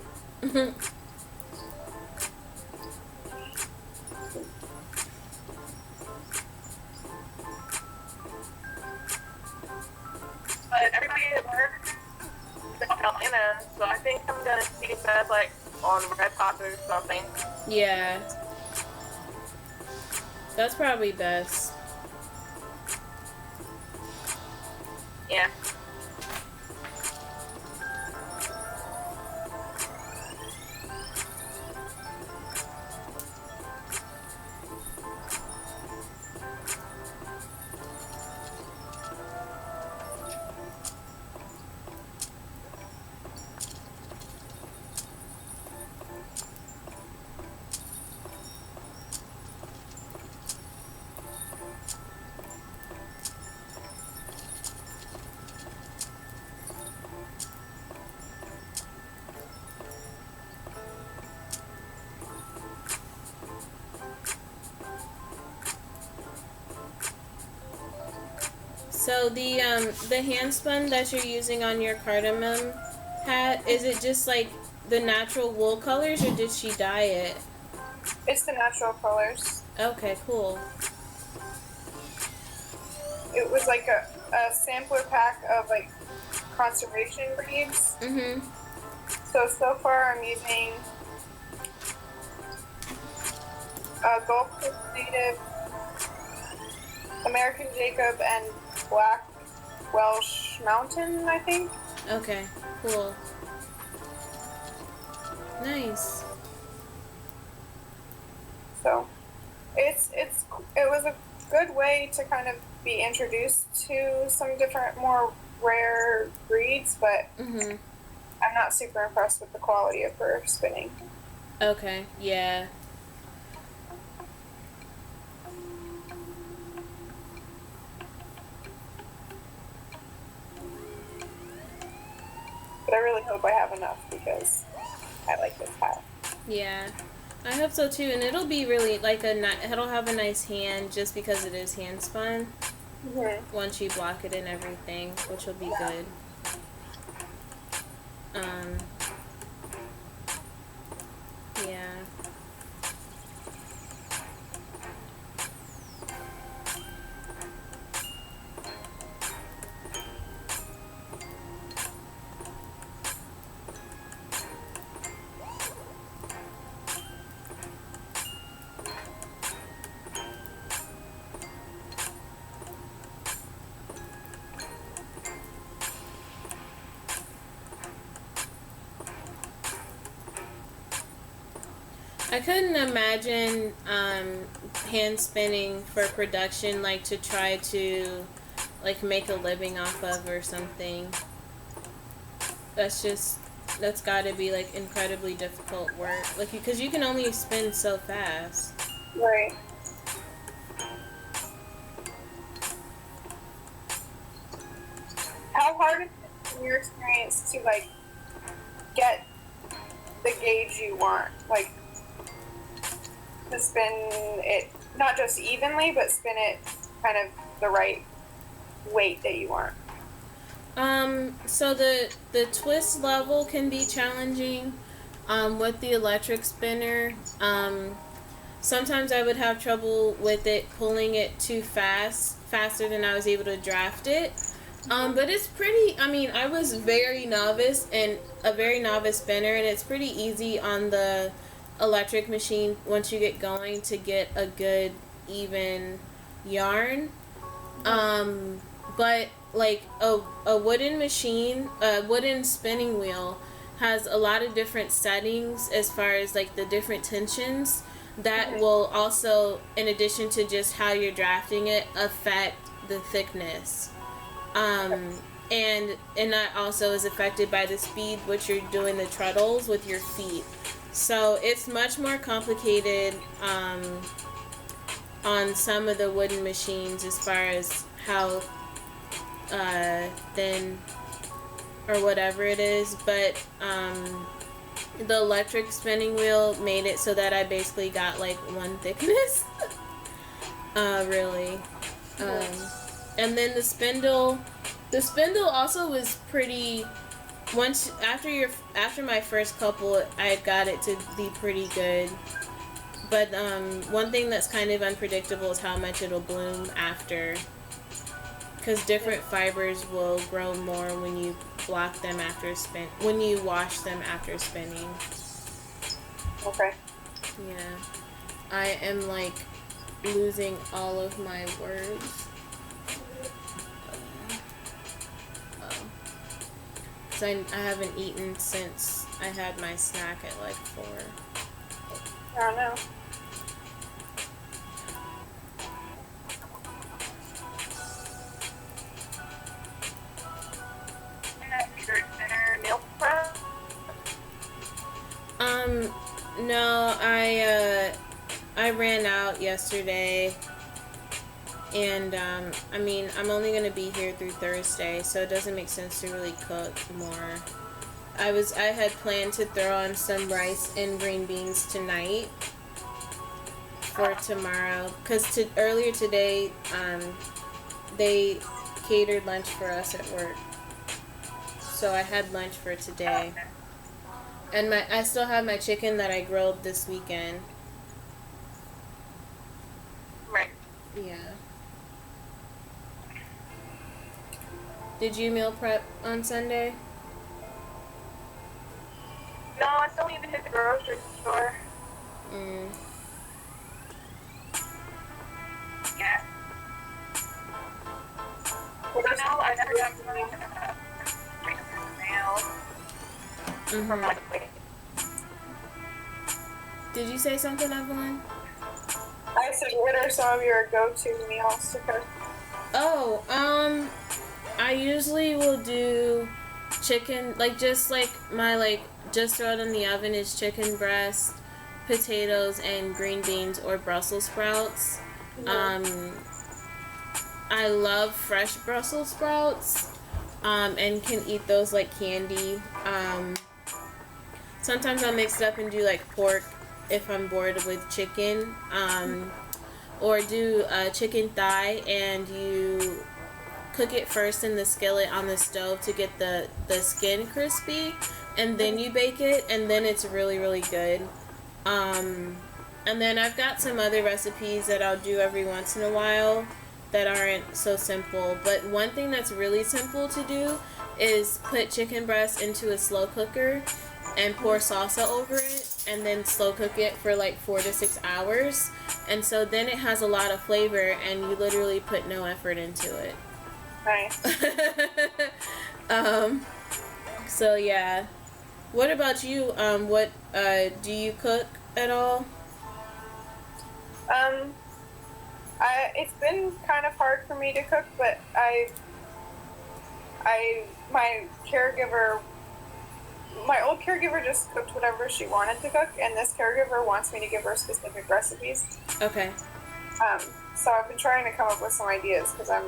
But everybody at work is in Atlanta, so I think I'm gonna see that like on Red Hot or something. Yeah. That's probably best. Yeah. So the handspun that you're using on your cardamom hat, is it just like the natural wool colors, or did she dye it? It's the natural colors. Okay, cool. It was like a sampler pack of like conservation breeds. So far I'm using Gulf Coast Native, American Jacob, and Black Welsh Mountain, I think. Okay, cool. Nice. So it was a good way to kind of be introduced to some different, more rare breeds, but I'm not super impressed with the quality of her spinning. Okay, yeah. But I really hope I have enough because I like this hat. Yeah. I hope so too, and it'll be really like it'll have a nice hand just because it is hand spun. Once you block it and everything, which will be good. Yeah. I couldn't imagine hand spinning for production, like to try to like make a living off of or something. That's just that's got to be like incredibly difficult work, like because you can only spin so fast. Right. How hard is it in your experience to like get the gauge you want, like to spin it not just evenly, but spin it kind of the right weight that you want? So the twist level can be challenging with the electric spinner. Sometimes I would have trouble with it pulling it too faster than I was able to draft it. But it's pretty, I mean, I was very novice and a very novice spinner, and it's pretty easy on the electric machine once you get going to get a good, even yarn. But like a wooden machine, a wooden spinning wheel has a lot of different settings as far as like the different tensions that will also, in addition to just how you're drafting it, affect the thickness. And that also is affected by the speed which you're doing the treadles with your feet. So it's much more complicated on some of the wooden machines as far as how thin or whatever it is. But the electric spinning wheel made it so that I basically got like one thickness. Really. And then the spindle also was pretty. Once after my first couple, I got it to be pretty good. But one thing that's kind of unpredictable is how much it'll bloom after, because different fibers will grow more when you block them when you wash them after spinning. Okay. Yeah, I am like losing all of my words. So I haven't eaten since I had my snack at like 4. I don't know. Meal prep? No, I ran out yesterday, and I mean, I'm only gonna be here through Thursday, so it doesn't make sense to really cook more. I had planned to throw on some rice and green beans tonight for tomorrow, because earlier today, they catered lunch for us at work, so I had lunch for today. And I still have my chicken that I grilled this weekend. Right. Yeah. Did you meal prep on Sunday? No, I still need to hit the grocery store. Yeah. Well, no, I never got money to mail. From like, Did you say something, Evelyn? I said, what are some of your go-to meals to cook? Oh, I usually will do chicken, like just like my just throw it in the oven is chicken breast, potatoes, and green beans or Brussels sprouts. I love fresh Brussels sprouts, and can eat those like candy. Sometimes I'll mix it up and do like pork if I'm bored with chicken, or do chicken thigh, and you cook it first in the skillet on the stove to get the skin crispy, and then you bake it, and then it's really, really good. And then I've got some other recipes that I'll do every once in a while that aren't so simple. But one thing that's really simple to do is put chicken breast into a slow cooker and pour salsa over it, and then slow cook it for like 4 to 6 hours. And so then it has a lot of flavor, and you literally put no effort into it. Nice. So yeah. What about you? What do you cook at all? It's been kind of hard for me to cook, but my caregiver my old caregiver just cooked whatever she wanted to cook, and this caregiver wants me to give her specific recipes. Okay. So I've been trying to come up with some ideas because I'm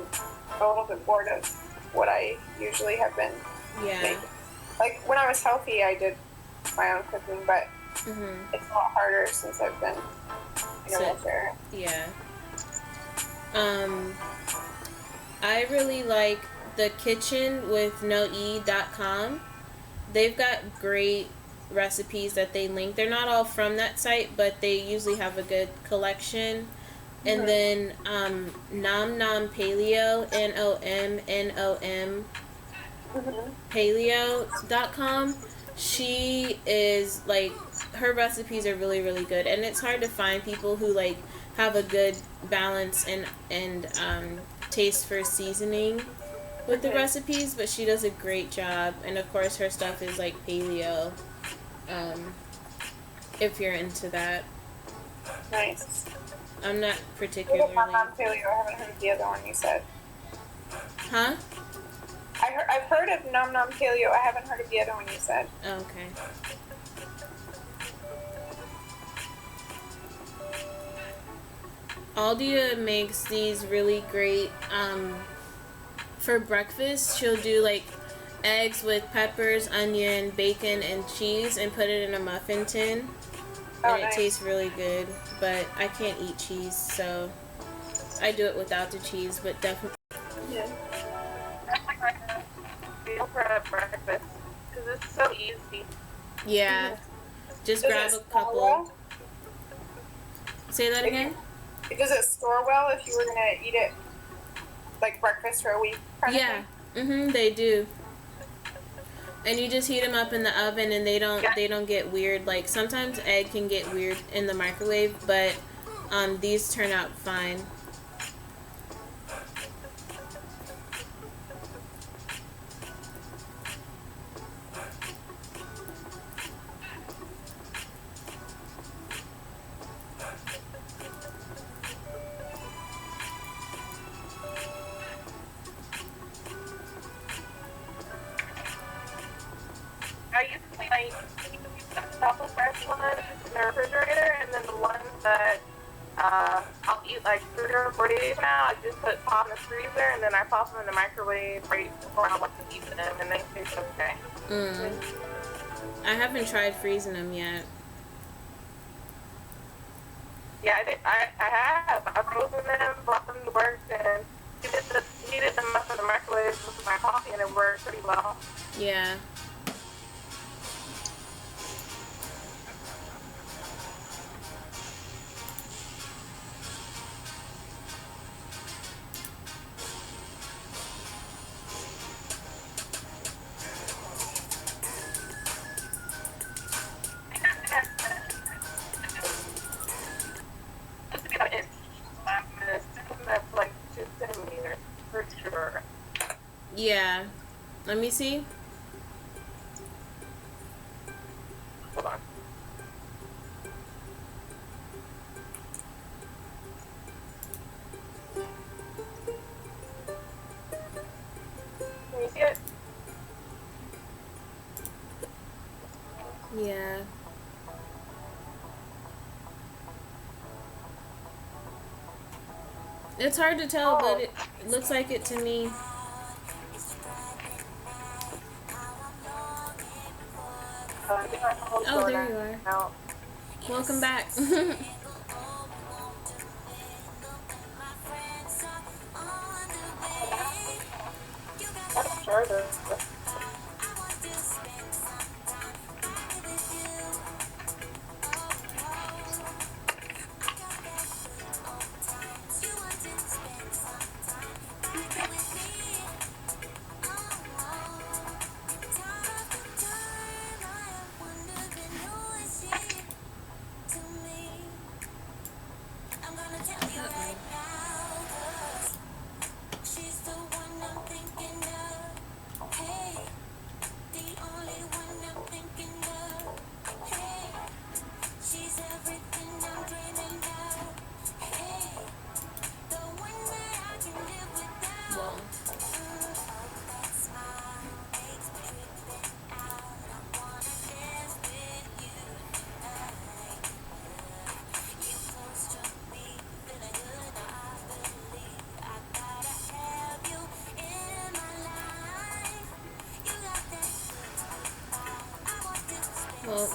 a little bit bored of what I usually have been making. Like when I was healthy, I did my own cooking, but it's a lot harder since I've been in a wheelchair. Yeah. I really like the kitchen with noe.com. They've got great recipes that they link. They're not all from that site, but they usually have a good collection. And then Nom Nom Paleo, NOMNOM paleo.com. She is like, her recipes are really, really good, and it's hard to find people who like have a good balance and taste for seasoning with the recipes, but she does a great job. And of course her stuff is like paleo, if you're into that. Nice. I'm not particularly. Nom Nom Paleo. I haven't heard of the other one you said. Huh? I've heard of Nom Nom Paleo. I haven't heard of the other one you said. Okay. Aldia makes these really great for breakfast. She'll do like eggs with peppers, onion, bacon, and cheese, and put it in a muffin tin. And it tastes really good. But I can't eat cheese, so I do it without the cheese. But definitely. Yeah. Meal for breakfast because it's so easy. Yeah. Just grab a couple. Well? Say that again? Does it store well if you were gonna eat it like breakfast for a week? Yeah. They do. And you just heat them up in the oven, and they don't get weird. Like sometimes egg can get weird in the microwave, but these turn out fine. I usually like the truffle fresh one in the refrigerator, and then the ones that I'll eat like 3 or 4 days now, I just pop in the freezer, and then I pop them in the microwave right before I want to eat them, and they taste okay. I haven't tried freezing them yet. Yeah, I have. I've frozen them, brought them to work, and heated them up in the microwave with my coffee, and it worked pretty well. Yeah. That's like 2 centimeters for sure. Yeah. Let me see. Hold on. Can you see it? Yeah. It's hard to tell, but it looks like it to me. Oh, there you are. Out. Welcome back. That's further.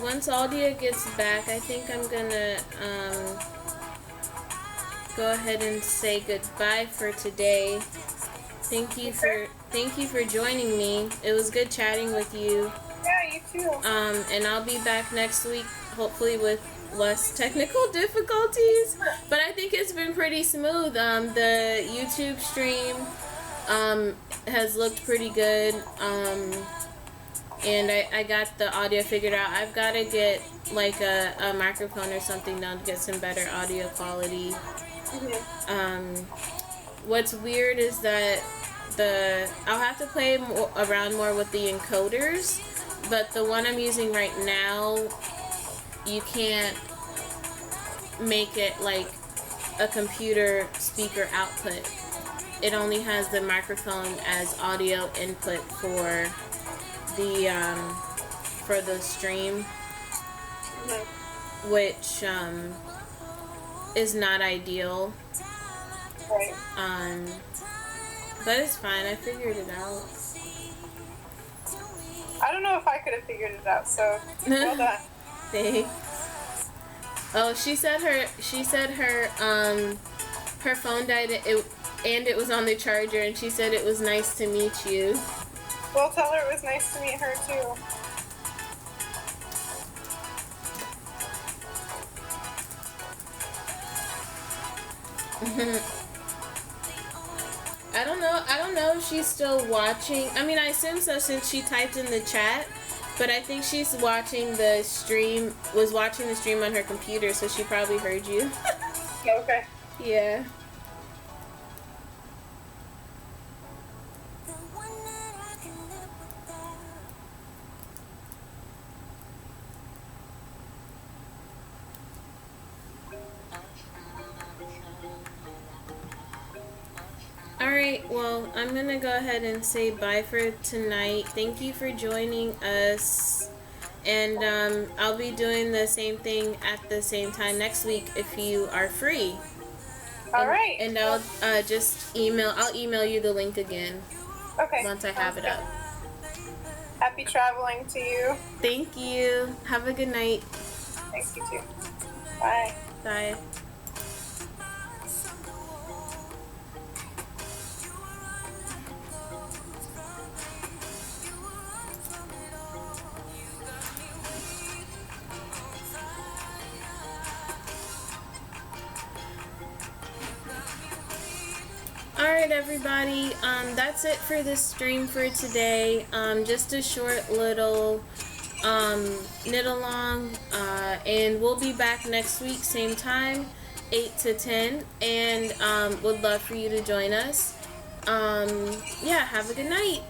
once Aldia gets back, I think I'm gonna go ahead and say goodbye for today. Thank you for joining me. It was good chatting with you. Yeah, you too. And I'll be back next week, hopefully with less technical difficulties. But I think it's been pretty smooth. The YouTube stream has looked pretty good. And I got the audio figured out. I've got to get like a microphone or something done to get some better audio quality. What's weird is that I'll have to play around more with the encoders, but the one I'm using right now, you can't make it like a computer speaker output. It only has the microphone as audio input for the stream, which is not ideal. Right. But it's fine. I figured it out. I don't know if I could have figured it out, so well done. Thanks. Oh, she said her phone died and it was on the charger, and she said it was nice to meet you. Well, tell her it was nice to meet her too. I don't know if she's still watching. I mean, I assume so since she typed in the chat, but I think she's watching the stream on her computer, so she probably heard you. Okay. Yeah. Alright, well, I'm gonna go ahead and say bye for tonight. Thank you for joining us. And I'll be doing the same thing at the same time next week if you are free. Alright. And I'll I'll email you the link again. Okay. Once I have it up. Happy traveling to you. Thank you. Have a good night. Thanks, you too. Bye. Bye. Alright everybody, that's it for this stream for today. Just a short little knit along, and we'll be back next week, same time, 8 to 10, and would love for you to join us. Yeah, have a good night.